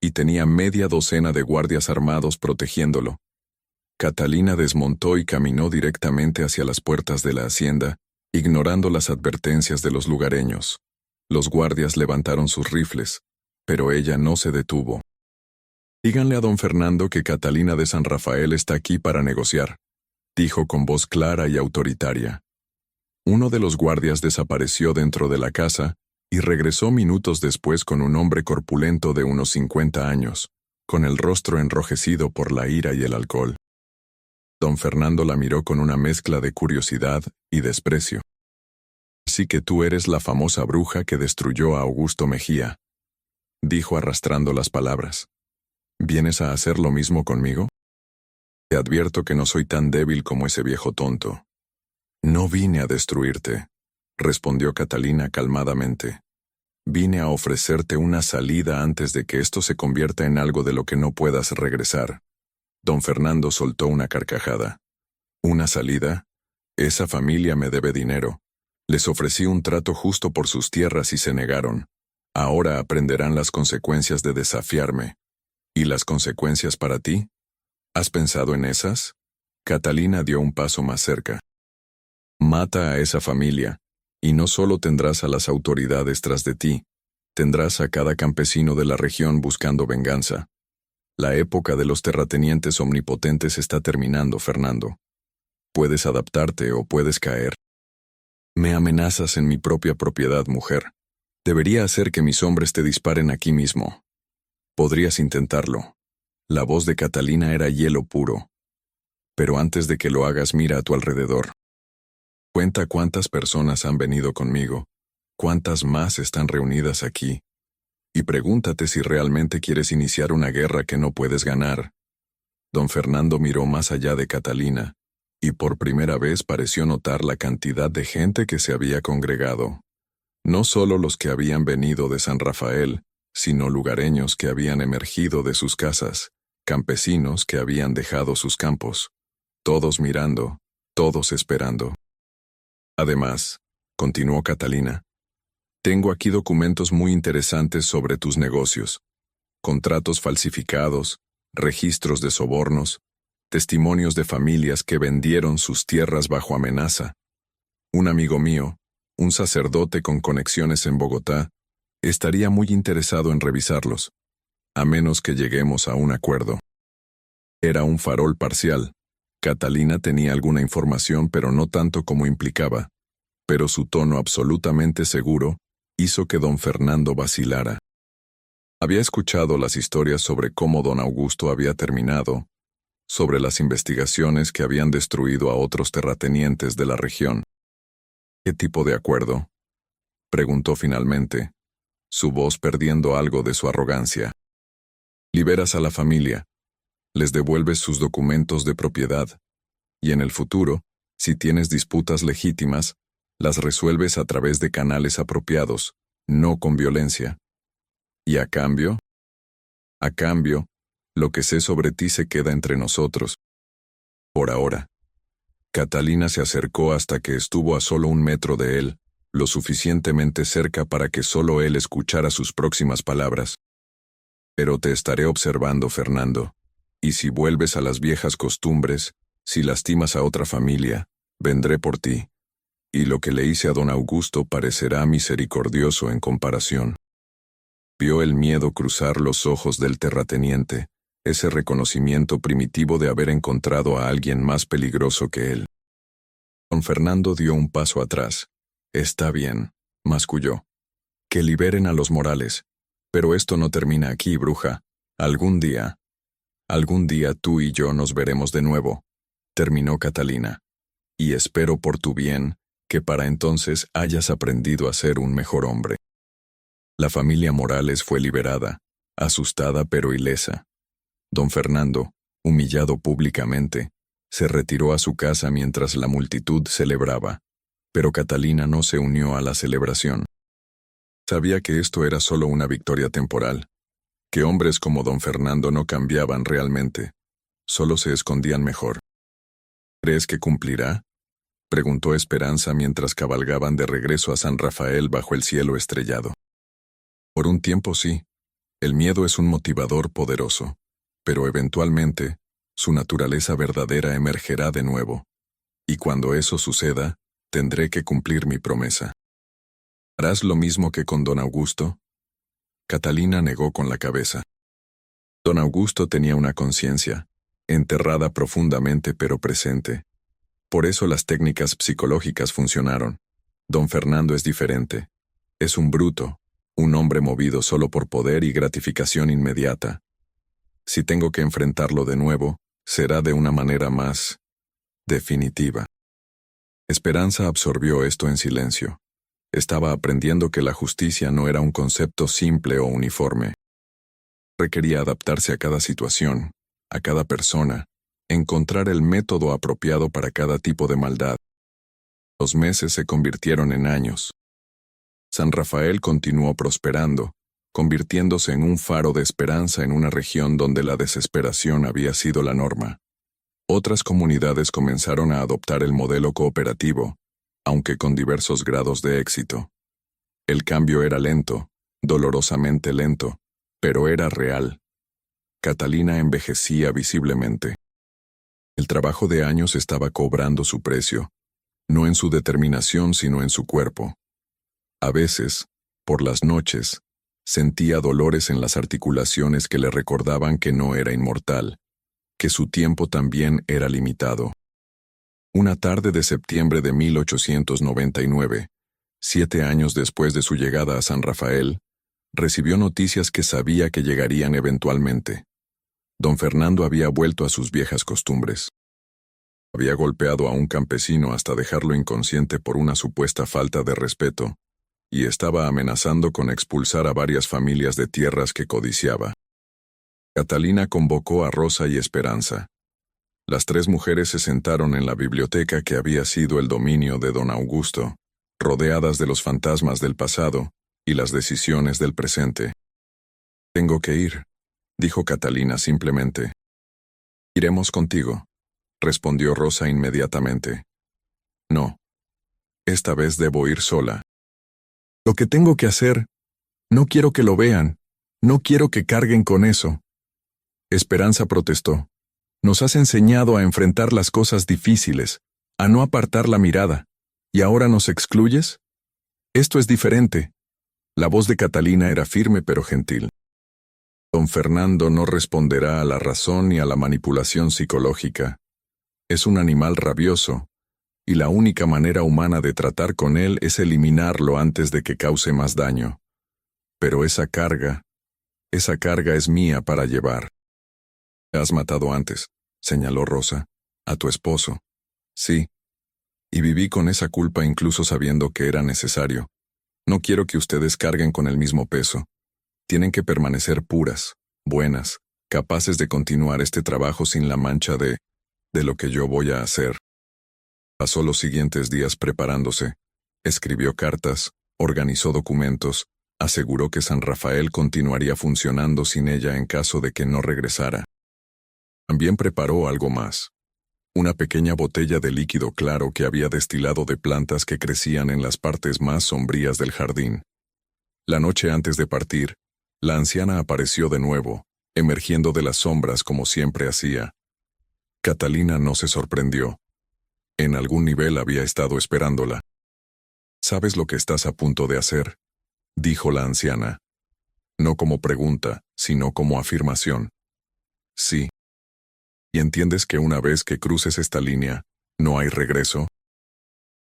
y tenía media docena de guardias armados protegiéndolo. Catalina desmontó y caminó directamente hacia las puertas de la hacienda, ignorando las advertencias de los lugareños. Los guardias levantaron sus rifles, pero ella no se detuvo. «Díganle a don Fernando que Catalina de San Rafael está aquí para negociar», dijo con voz clara y autoritaria. Uno de los guardias desapareció dentro de la casa y regresó minutos después con un hombre corpulento de unos 50 años, con el rostro enrojecido por la ira y el alcohol. Don Fernando la miró con una mezcla de curiosidad y desprecio. «Así que tú eres la famosa bruja que destruyó a Augusto Mejía», dijo arrastrando las palabras. «¿Vienes a hacer lo mismo conmigo? Te advierto que no soy tan débil como ese viejo tonto». «No vine a destruirte», respondió Catalina calmadamente. «Vine a ofrecerte una salida antes de que esto se convierta en algo de lo que no puedas regresar». Don Fernando soltó una carcajada. «¿Una salida? Esa familia me debe dinero. Les ofrecí un trato justo por sus tierras y se negaron. Ahora aprenderán las consecuencias de desafiarme. ¿Y las consecuencias para ti? ¿Has pensado en esas?» Catalina dio un paso más cerca. «Mata a esa familia, y no solo tendrás a las autoridades tras de ti, tendrás a cada campesino de la región buscando venganza. La época de los terratenientes omnipotentes está terminando, Fernando. Puedes adaptarte o puedes caer». «Me amenazas en mi propia propiedad, mujer. Debería hacer que mis hombres te disparen aquí mismo. Podrías intentarlo». La voz de Catalina era hielo puro. «Pero antes de que lo hagas, mira a tu alrededor. Cuenta cuántas personas han venido conmigo, cuántas más están reunidas aquí, y pregúntate si realmente quieres iniciar una guerra que no puedes ganar». Don Fernando miró más allá de Catalina, y por primera vez pareció notar la cantidad de gente que se había congregado. No solo los que habían venido de San Rafael, sino lugareños que habían emergido de sus casas, campesinos que habían dejado sus campos, todos mirando, todos esperando. «Además», continuó Catalina, «tengo aquí documentos muy interesantes sobre tus negocios, contratos falsificados, registros de sobornos, testimonios de familias que vendieron sus tierras bajo amenaza. Un amigo mío, un sacerdote con conexiones en Bogotá, estaría muy interesado en revisarlos, a menos que lleguemos a un acuerdo». Era un farol parcial. Catalina tenía alguna información, pero no tanto como implicaba. Pero su tono absolutamente seguro hizo que don Fernando vacilara. Había escuchado las historias sobre cómo don Augusto había terminado, sobre las investigaciones que habían destruido a otros terratenientes de la región. «¿Qué tipo de acuerdo?», preguntó finalmente, su voz perdiendo algo de su arrogancia. «Liberas a la familia, les devuelves sus documentos de propiedad, y en el futuro, si tienes disputas legítimas, las resuelves a través de canales apropiados, no con violencia. Y a cambio, lo que sé sobre ti se queda entre nosotros. Por ahora». Catalina se acercó hasta que estuvo a solo 1 metro de él, lo suficientemente cerca para que solo él escuchara sus próximas palabras. Pero te estaré observando, Fernando, y si vuelves a las viejas costumbres, si lastimas a otra familia, vendré por ti, y lo que le hice a don Augusto parecerá misericordioso en comparación. Vio el miedo cruzar los ojos del terrateniente, ese reconocimiento primitivo de haber encontrado a alguien más peligroso que él. Don Fernando dio un paso atrás. Está bien, masculló. Que liberen a los Morales. Pero esto no termina aquí, bruja. Algún día tú y yo nos veremos de nuevo, terminó Catalina. Y espero por tu bien, que para entonces hayas aprendido a ser un mejor hombre. La familia Morales fue liberada, asustada pero ilesa. Don Fernando, humillado públicamente, se retiró a su casa mientras la multitud celebraba, pero Catalina no se unió a la celebración. Sabía que esto era solo una victoria temporal, que hombres como don Fernando no cambiaban realmente, solo se escondían mejor. ¿Crees que cumplirá?, preguntó Esperanza mientras cabalgaban de regreso a San Rafael bajo el cielo estrellado. Por un tiempo sí, el miedo es un motivador poderoso, pero eventualmente, su naturaleza verdadera emergerá de nuevo, y cuando eso suceda, tendré que cumplir mi promesa. ¿Harás lo mismo que con don Augusto? Catalina negó con la cabeza. Don Augusto tenía una conciencia, enterrada profundamente pero presente. Por eso las técnicas psicológicas funcionaron. Don Fernando es diferente. Es un bruto, un hombre movido solo por poder y gratificación inmediata. Si tengo que enfrentarlo de nuevo, será de una manera más definitiva. Esperanza absorbió esto en silencio. Estaba aprendiendo que la justicia no era un concepto simple o uniforme. Requería adaptarse a cada situación, a cada persona, encontrar el método apropiado para cada tipo de maldad. Los meses se convirtieron en años. San Rafael continuó prosperando, convirtiéndose en un faro de esperanza en una región donde la desesperación había sido la norma. Otras comunidades comenzaron a adoptar el modelo cooperativo, aunque con diversos grados de éxito. El cambio era lento, dolorosamente lento, pero era real. Catalina envejecía visiblemente. El trabajo de años estaba cobrando su precio, no en su determinación sino en su cuerpo. A veces, por las noches, sentía dolores en las articulaciones que le recordaban que no era inmortal, que su tiempo también era limitado. Una tarde de septiembre de 1899, 7 años después de su llegada a San Rafael, recibió noticias que sabía que llegarían eventualmente. Don Fernando había vuelto a sus viejas costumbres. Había golpeado a un campesino hasta dejarlo inconsciente por una supuesta falta de respeto, y estaba amenazando con expulsar a varias familias de tierras que codiciaba. Catalina convocó a Rosa y Esperanza. Las 3 mujeres se sentaron en la biblioteca que había sido el dominio de don Augusto, rodeadas de los fantasmas del pasado y las decisiones del presente. «Tengo que ir», dijo Catalina simplemente. «Iremos contigo», respondió Rosa inmediatamente. «No. Esta vez debo ir sola. Lo que tengo que hacer, no quiero que lo vean, no quiero que carguen con eso». Esperanza protestó. «Nos has enseñado a enfrentar las cosas difíciles, a no apartar la mirada, ¿y ahora nos excluyes? Esto es diferente». La voz de Catalina era firme pero gentil. «Don Fernando no responderá a la razón ni a la manipulación psicológica. Es un animal rabioso, y la única manera humana de tratar con él es eliminarlo antes de que cause más daño. Pero esa carga es mía para llevar». «Has matado antes», señaló Rosa, «a tu esposo». «Sí. Y viví con esa culpa incluso sabiendo que era necesario. No quiero que ustedes carguen con el mismo peso. Tienen que permanecer puras, buenas, capaces de continuar este trabajo sin la mancha de lo que yo voy a hacer». Pasó los siguientes días preparándose. Escribió cartas, organizó documentos, aseguró que San Rafael continuaría funcionando sin ella en caso de que no regresara. También preparó algo más. una pequeña botella de líquido claro que había destilado de plantas que crecían en las partes más sombrías del jardín. La noche antes de partir, la anciana apareció de nuevo, emergiendo de las sombras como siempre hacía. Catalina no se sorprendió. En algún nivel había estado esperándola. «¿Sabes lo que estás a punto de hacer?», dijo la anciana. No como pregunta, sino como afirmación. «Sí. ¿Y entiendes que una vez que cruces esta línea, no hay regreso?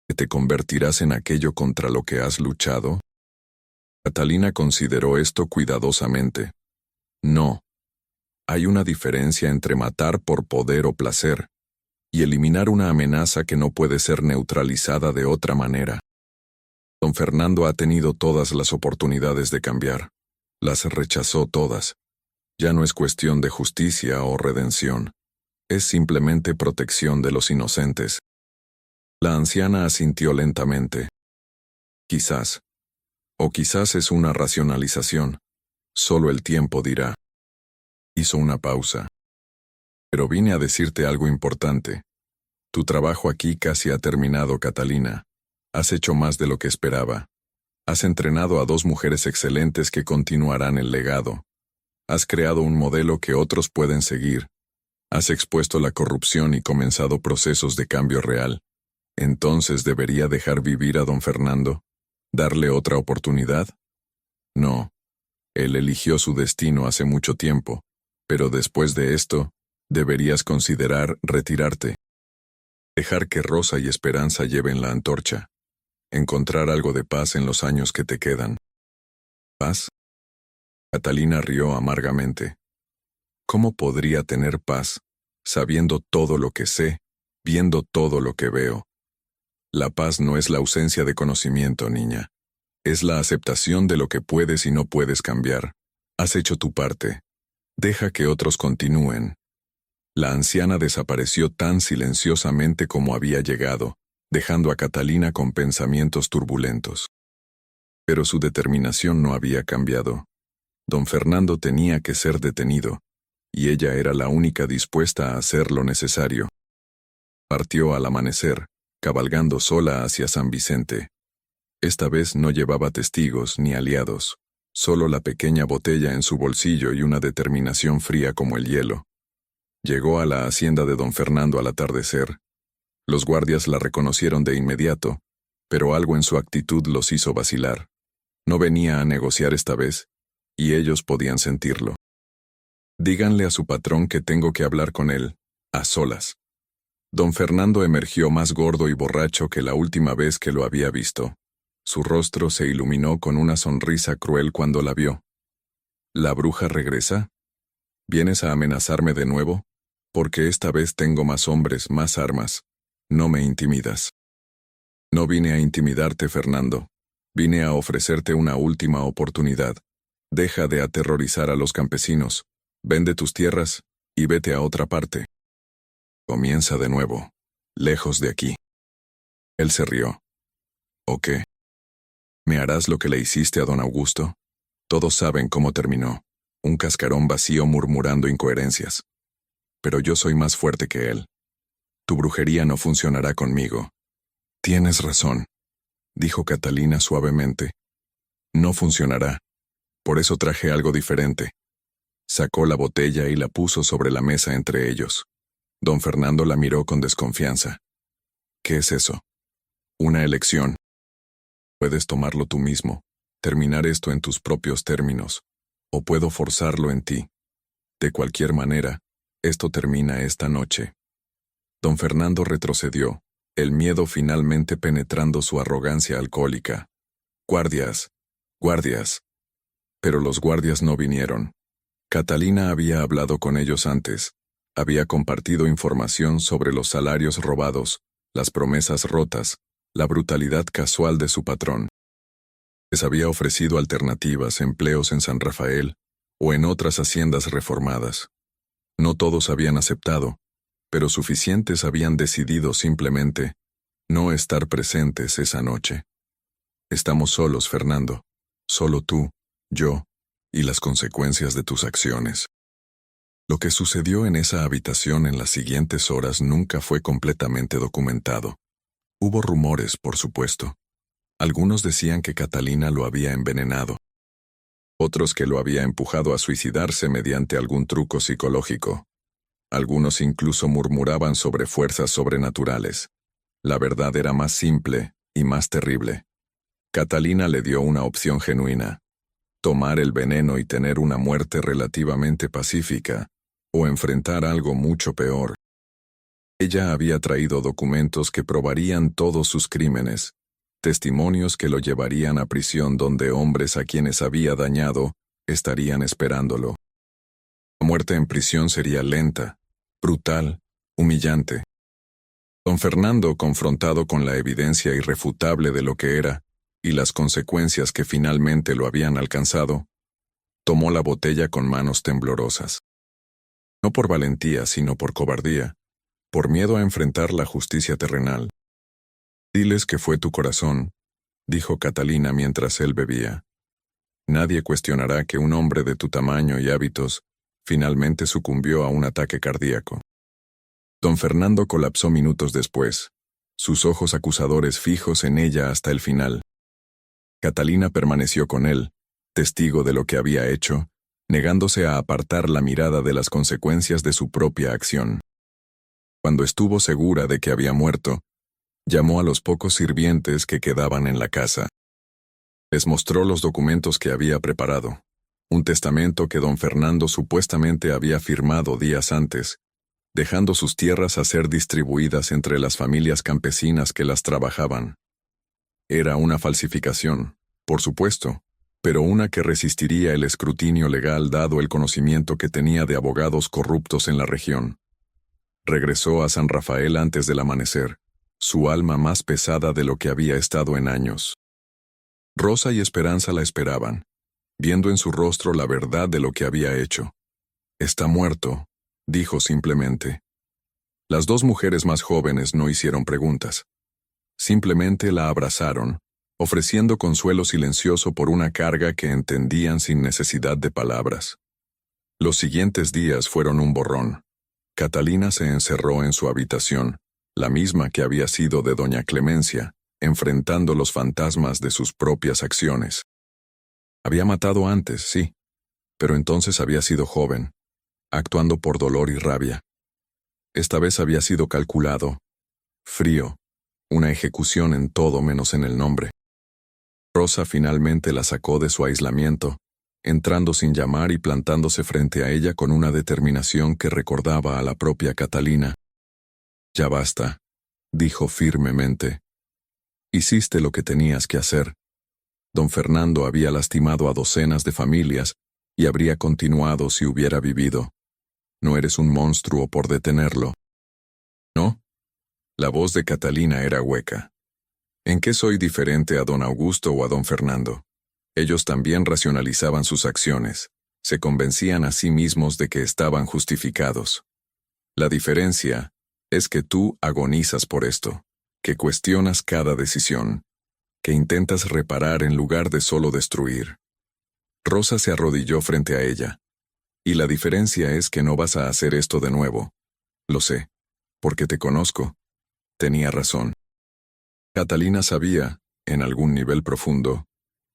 ¿Que te convertirás en aquello contra lo que has luchado?» Catalina consideró esto cuidadosamente. No. Hay una diferencia entre matar por poder o placer y eliminar una amenaza que no puede ser neutralizada de otra manera. Don Fernando ha tenido todas las oportunidades de cambiar. Las rechazó todas. Ya no es cuestión de justicia o redención. Es simplemente protección de los inocentes. La anciana asintió lentamente. Quizás. O quizás es una racionalización. Solo el tiempo dirá. Hizo una pausa. Pero vine a decirte algo importante. Tu trabajo aquí casi ha terminado, Catalina. Has hecho más de lo que esperaba. Has entrenado a 2 mujeres excelentes que continuarán el legado. Has creado un modelo que otros pueden seguir. Has expuesto la corrupción y comenzado procesos de cambio real. ¿Entonces debería dejar vivir a don Fernando? ¿Darle otra oportunidad? No. Él eligió su destino hace mucho tiempo, pero después de esto, deberías considerar retirarte. Dejar que Rosa y Esperanza lleven la antorcha. Encontrar algo de paz en los años que te quedan. ¿Paz? Catalina rió amargamente. ¿Cómo podría tener paz, sabiendo todo lo que sé, viendo todo lo que veo? La paz no es la ausencia de conocimiento, niña. Es la aceptación de lo que puedes y no puedes cambiar. Has hecho tu parte. Deja que otros continúen. La anciana desapareció tan silenciosamente como había llegado, dejando a Catalina con pensamientos turbulentos. Pero su determinación no había cambiado. Don Fernando tenía que ser detenido, y ella era la única dispuesta a hacer lo necesario. Partió al amanecer, cabalgando sola hacia San Vicente. Esta vez no llevaba testigos ni aliados, solo la pequeña botella en su bolsillo y una determinación fría como el hielo. Llegó a la hacienda de don Fernando al atardecer. Los guardias la reconocieron de inmediato, pero algo en su actitud los hizo vacilar. No venía a negociar esta vez, y ellos podían sentirlo. Díganle a su patrón que tengo que hablar con él, a solas. Don Fernando emergió más gordo y borracho que la última vez que lo había visto. Su rostro se iluminó con una sonrisa cruel cuando la vio. ¿La bruja regresa? ¿Vienes a amenazarme de nuevo? Porque esta vez tengo más hombres, más armas. No me intimidas. No vine a intimidarte, Fernando. Vine a ofrecerte una última oportunidad. Deja de aterrorizar a los campesinos. Vende tus tierras y vete a otra parte. Comienza de nuevo, lejos de aquí. Él se rió. ¿O qué? ¿Me harás lo que le hiciste a don Augusto? Todos saben cómo terminó. Un cascarón vacío murmurando incoherencias. Pero yo soy más fuerte que él. Tu brujería no funcionará conmigo. Tienes razón, dijo Catalina suavemente. No funcionará. Por eso traje algo diferente. Sacó la botella y la puso sobre la mesa entre ellos. Don Fernando la miró con desconfianza. ¿Qué es eso? Una elección. Puedes tomarlo tú mismo, terminar esto en tus propios términos, o puedo forzarlo en ti. De cualquier manera, esto termina esta noche. Don Fernando retrocedió, el miedo finalmente penetrando su arrogancia alcohólica. Guardias, guardias. Pero los guardias no vinieron. Catalina había hablado con ellos antes, había compartido información sobre los salarios robados, las promesas rotas, la brutalidad casual de su patrón. Les había ofrecido alternativas, empleos en San Rafael o en otras haciendas reformadas. No todos habían aceptado, pero suficientes habían decidido simplemente no estar presentes esa noche. Estamos solos, Fernando. Solo tú, yo y las consecuencias de tus acciones. Lo que sucedió en esa habitación en las siguientes horas nunca fue completamente documentado. Hubo rumores, por supuesto. Algunos decían que Catalina lo había envenenado. Otros que lo había empujado a suicidarse mediante algún truco psicológico. Algunos incluso murmuraban sobre fuerzas sobrenaturales. La verdad era más simple y más terrible. Catalina le dio una opción genuina: tomar el veneno y tener una muerte relativamente pacífica, o enfrentar algo mucho peor. Ella había traído documentos que probarían todos sus crímenes, testimonios que lo llevarían a prisión donde hombres a quienes había dañado estarían esperándolo. La muerte en prisión sería lenta, brutal, humillante. Don Fernando, confrontado con la evidencia irrefutable de lo que era, y las consecuencias que finalmente lo habían alcanzado, tomó la botella con manos temblorosas. No por valentía, sino por cobardía, por miedo a enfrentar la justicia terrenal. «Diles que fue tu corazón», dijo Catalina mientras él bebía. «Nadie cuestionará que un hombre de tu tamaño y hábitos finalmente sucumbió a un ataque cardíaco». Don Fernando colapsó minutos después, sus ojos acusadores fijos en ella hasta el final. Catalina permaneció con él, testigo de lo que había hecho, negándose a apartar la mirada de las consecuencias de su propia acción. Cuando estuvo segura de que había muerto, llamó a los pocos sirvientes que quedaban en la casa. Les mostró los documentos que había preparado, un testamento que don Fernando supuestamente había firmado días antes, dejando sus tierras a ser distribuidas entre las familias campesinas que las trabajaban. Era una falsificación, por supuesto, pero una que resistiría el escrutinio legal dado el conocimiento que tenía de abogados corruptos en la región. Regresó a San Rafael antes del amanecer, su alma más pesada de lo que había estado en años. Rosa y Esperanza la esperaban, viendo en su rostro la verdad de lo que había hecho. «Está muerto», dijo simplemente. Las dos mujeres más jóvenes no hicieron preguntas. Simplemente la abrazaron, ofreciendo consuelo silencioso por una carga que entendían sin necesidad de palabras. Los siguientes días fueron un borrón. Catalina se encerró en su habitación, la misma que había sido de doña Clemencia, enfrentando los fantasmas de sus propias acciones. Había matado antes, sí, pero entonces había sido joven, actuando por dolor y rabia. Esta vez había sido calculado, frío, una ejecución en todo menos en el nombre. Rosa finalmente la sacó de su aislamiento, entrando sin llamar y plantándose frente a ella con una determinación que recordaba a la propia Catalina. «Ya basta», dijo firmemente. «Hiciste lo que tenías que hacer. Don Fernando había lastimado a docenas de familias y habría continuado si hubiera vivido. No eres un monstruo por detenerlo». «¿No?» La voz de Catalina era hueca. «¿En qué soy diferente a don Augusto o a don Fernando? Ellos también racionalizaban sus acciones, se convencían a sí mismos de que estaban justificados. La diferencia es que tú agonizas por esto, que cuestionas cada decisión, que intentas reparar en lugar de solo destruir». Rosa se arrodilló frente a ella. «Y la diferencia es que no vas a hacer esto de nuevo. Lo sé, porque te conozco». Tenía razón. Catalina sabía, en algún nivel profundo,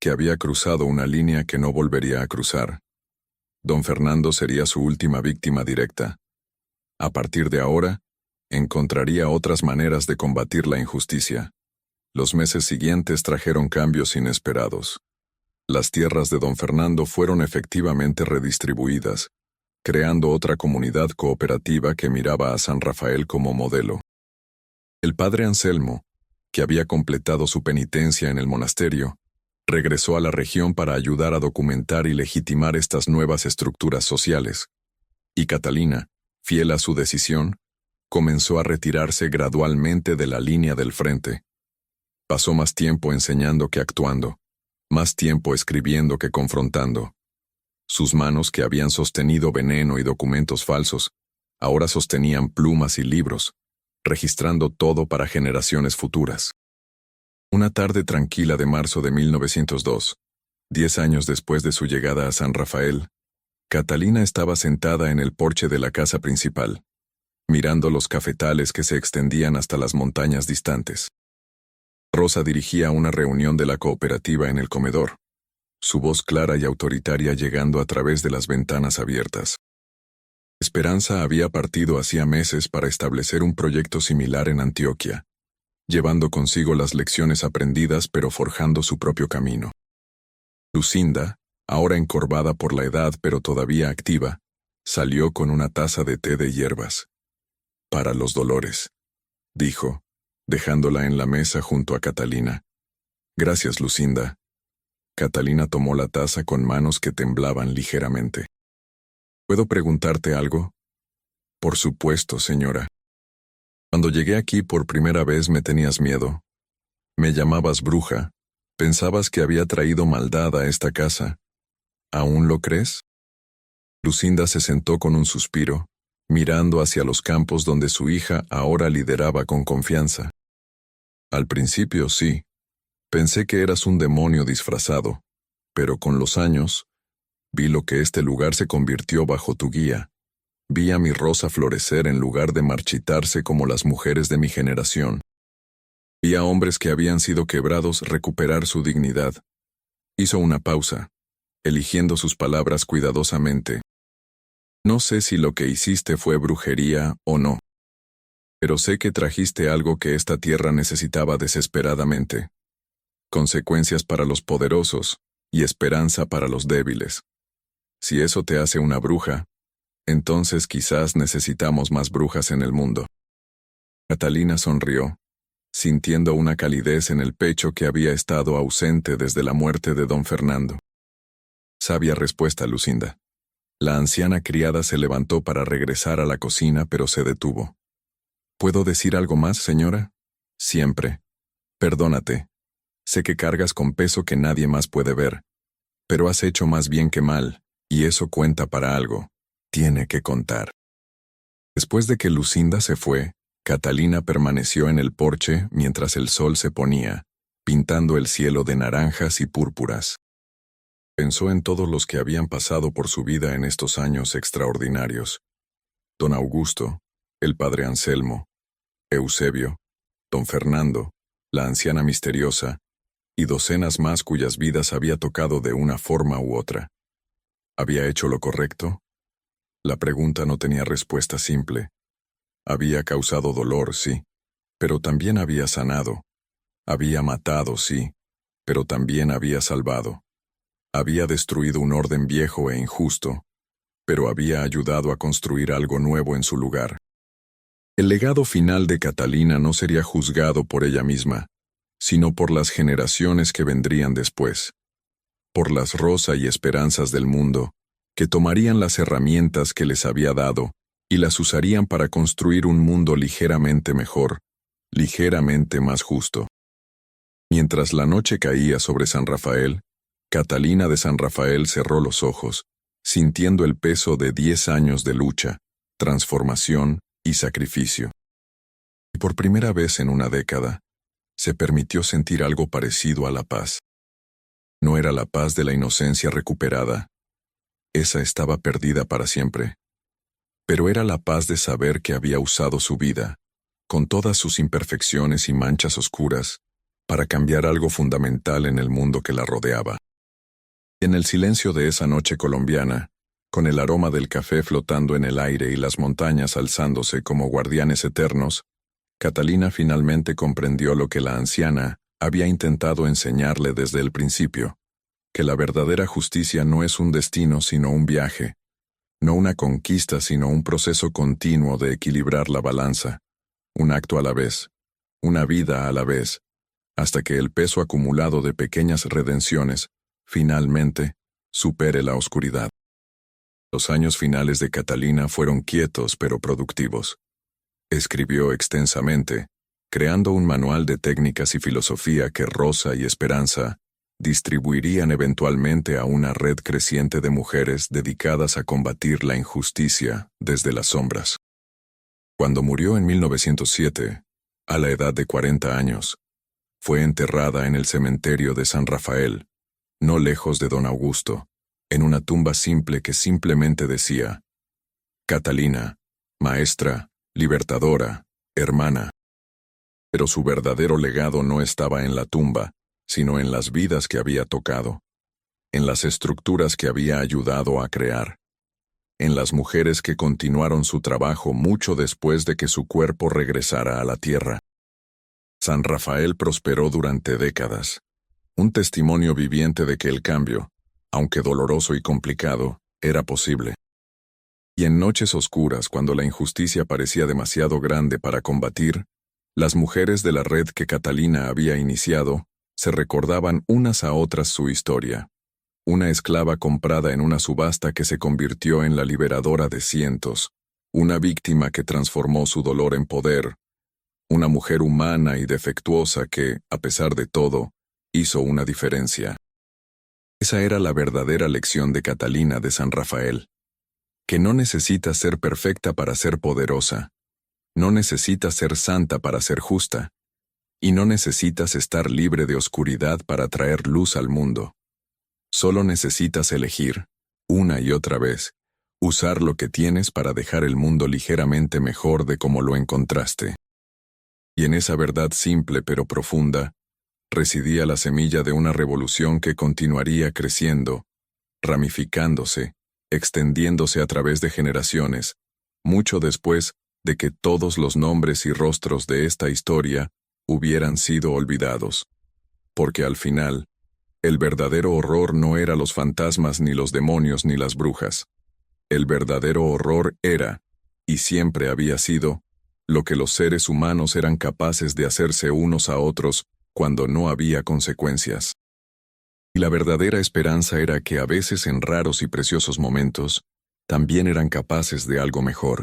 que había cruzado una línea que no volvería a cruzar. Don Fernando sería su última víctima directa. A partir de ahora, encontraría otras maneras de combatir la injusticia. Los meses siguientes trajeron cambios inesperados. Las tierras de don Fernando fueron efectivamente redistribuidas, creando otra comunidad cooperativa que miraba a San Rafael como modelo. El padre Anselmo, que había completado su penitencia en el monasterio, regresó a la región para ayudar a documentar y legitimar estas nuevas estructuras sociales. Y Catalina, fiel a su decisión, comenzó a retirarse gradualmente de la línea del frente. Pasó más tiempo enseñando que actuando, más tiempo escribiendo que confrontando. Sus manos, que habían sostenido veneno y documentos falsos, ahora sostenían plumas y libros, registrando todo para generaciones futuras. Una tarde tranquila de marzo de 1902, 10 años después de su llegada a San Rafael, Catalina estaba sentada en el porche de la casa principal, mirando los cafetales que se extendían hasta las montañas distantes. Rosa dirigía una reunión de la cooperativa en el comedor, su voz clara y autoritaria llegando a través de las ventanas abiertas. Esperanza había partido hacía meses para establecer un proyecto similar en Antioquia, llevando consigo las lecciones aprendidas pero forjando su propio camino. Lucinda, ahora encorvada por la edad pero todavía activa, salió con una taza de té de hierbas. Para los dolores, dijo, dejándola en la mesa junto a Catalina. Gracias, Lucinda. Catalina tomó la taza con manos que temblaban ligeramente. ¿Puedo preguntarte algo? Por supuesto, señora. Cuando llegué aquí por primera vez me tenías miedo. Me llamabas bruja. Pensabas que había traído maldad a esta casa. ¿Aún lo crees? Lucinda se sentó con un suspiro, mirando hacia los campos donde su hija ahora lideraba con confianza. Al principio sí. Pensé que eras un demonio disfrazado, pero con los años, vi lo que este lugar se convirtió bajo tu guía. Vi a mi Rosa florecer en lugar de marchitarse como las mujeres de mi generación. Vi a hombres que habían sido quebrados recuperar su dignidad. Hizo una pausa, eligiendo sus palabras cuidadosamente. No sé si lo que hiciste fue brujería o no, pero sé que trajiste algo que esta tierra necesitaba desesperadamente. Consecuencias para los poderosos y esperanza para los débiles. Si eso te hace una bruja, entonces quizás necesitamos más brujas en el mundo. Catalina sonrió, sintiendo una calidez en el pecho que había estado ausente desde la muerte de don Fernando. Sabia respuesta, Lucinda. La anciana criada se levantó para regresar a la cocina, pero se detuvo. ¿Puedo decir algo más, señora? Siempre. Perdónate. Sé que cargas con peso que nadie más puede ver, pero has hecho más bien que mal, y eso cuenta para algo. Tiene que contar. Después de que Lucinda se fue, Catalina permaneció en el porche mientras el sol se ponía, pintando el cielo de naranjas y púrpuras. Pensó en todos los que habían pasado por su vida en estos años extraordinarios. Don Augusto, el padre Anselmo, Eusebio, don Fernando, la anciana misteriosa, y docenas más cuyas vidas había tocado de una forma u otra. ¿Había hecho lo correcto? La pregunta no tenía respuesta simple. Había causado dolor, sí, pero también había sanado. Había matado, sí, pero también había salvado. Había destruido un orden viejo e injusto, pero había ayudado a construir algo nuevo en su lugar. El legado final de Catalina no sería juzgado por ella misma, sino por las generaciones que vendrían después, por las Rosa y Esperanzas del mundo, que tomarían las herramientas que les había dado y las usarían para construir un mundo ligeramente mejor, ligeramente más justo. Mientras la noche caía sobre San Rafael, Catalina de San Rafael cerró los ojos, sintiendo el peso de 10 años de lucha, transformación y sacrificio. Y por primera vez en una década, se permitió sentir algo parecido a la paz. No era la paz de la inocencia recuperada. Esa estaba perdida para siempre. Pero era la paz de saber que había usado su vida, con todas sus imperfecciones y manchas oscuras, para cambiar algo fundamental en el mundo que la rodeaba. En el silencio de esa noche colombiana, con el aroma del café flotando en el aire y las montañas alzándose como guardianes eternos, Catalina finalmente comprendió lo que la anciana había intentado enseñarle desde el principio, que la verdadera justicia no es un destino sino un viaje, no una conquista sino un proceso continuo de equilibrar la balanza, un acto a la vez, una vida a la vez, hasta que el peso acumulado de pequeñas redenciones, finalmente, supere la oscuridad. Los años finales de Catalina fueron quietos pero productivos. Escribió extensamente, creando un manual de técnicas y filosofía que Rosa y Esperanza distribuirían eventualmente a una red creciente de mujeres dedicadas a combatir la injusticia desde las sombras. Cuando murió en 1907, a la edad de 40 años, fue enterrada en el cementerio de San Rafael, no lejos de don Augusto, en una tumba simple que simplemente decía: Catalina, maestra, libertadora, hermana. Pero su verdadero legado no estaba en la tumba, sino en las vidas que había tocado, en las estructuras que había ayudado a crear, en las mujeres que continuaron su trabajo mucho después de que su cuerpo regresara a la tierra. San Rafael prosperó durante décadas, un testimonio viviente de que el cambio, aunque doloroso y complicado, era posible. Y en noches oscuras, cuando la injusticia parecía demasiado grande para combatir, las mujeres de la red que Catalina había iniciado se recordaban unas a otras su historia. Una esclava comprada en una subasta que se convirtió en la liberadora de cientos, una víctima que transformó su dolor en poder, una mujer humana y defectuosa que, a pesar de todo, hizo una diferencia. Esa era la verdadera lección de Catalina de San Rafael, que no necesita ser perfecta para ser poderosa, no necesitas ser santa para ser justa, y no necesitas estar libre de oscuridad para traer luz al mundo. Solo necesitas elegir, una y otra vez, usar lo que tienes para dejar el mundo ligeramente mejor de como lo encontraste. Y en esa verdad simple pero profunda, residía la semilla de una revolución que continuaría creciendo, ramificándose, extendiéndose a través de generaciones, mucho después de que todos los nombres y rostros de esta historia hubieran sido olvidados. Porque al final, el verdadero horror no era los fantasmas ni los demonios ni las brujas. El verdadero horror era, y siempre había sido, lo que los seres humanos eran capaces de hacerse unos a otros cuando no había consecuencias. Y la verdadera esperanza era que a veces en raros y preciosos momentos, también eran capaces de algo mejor.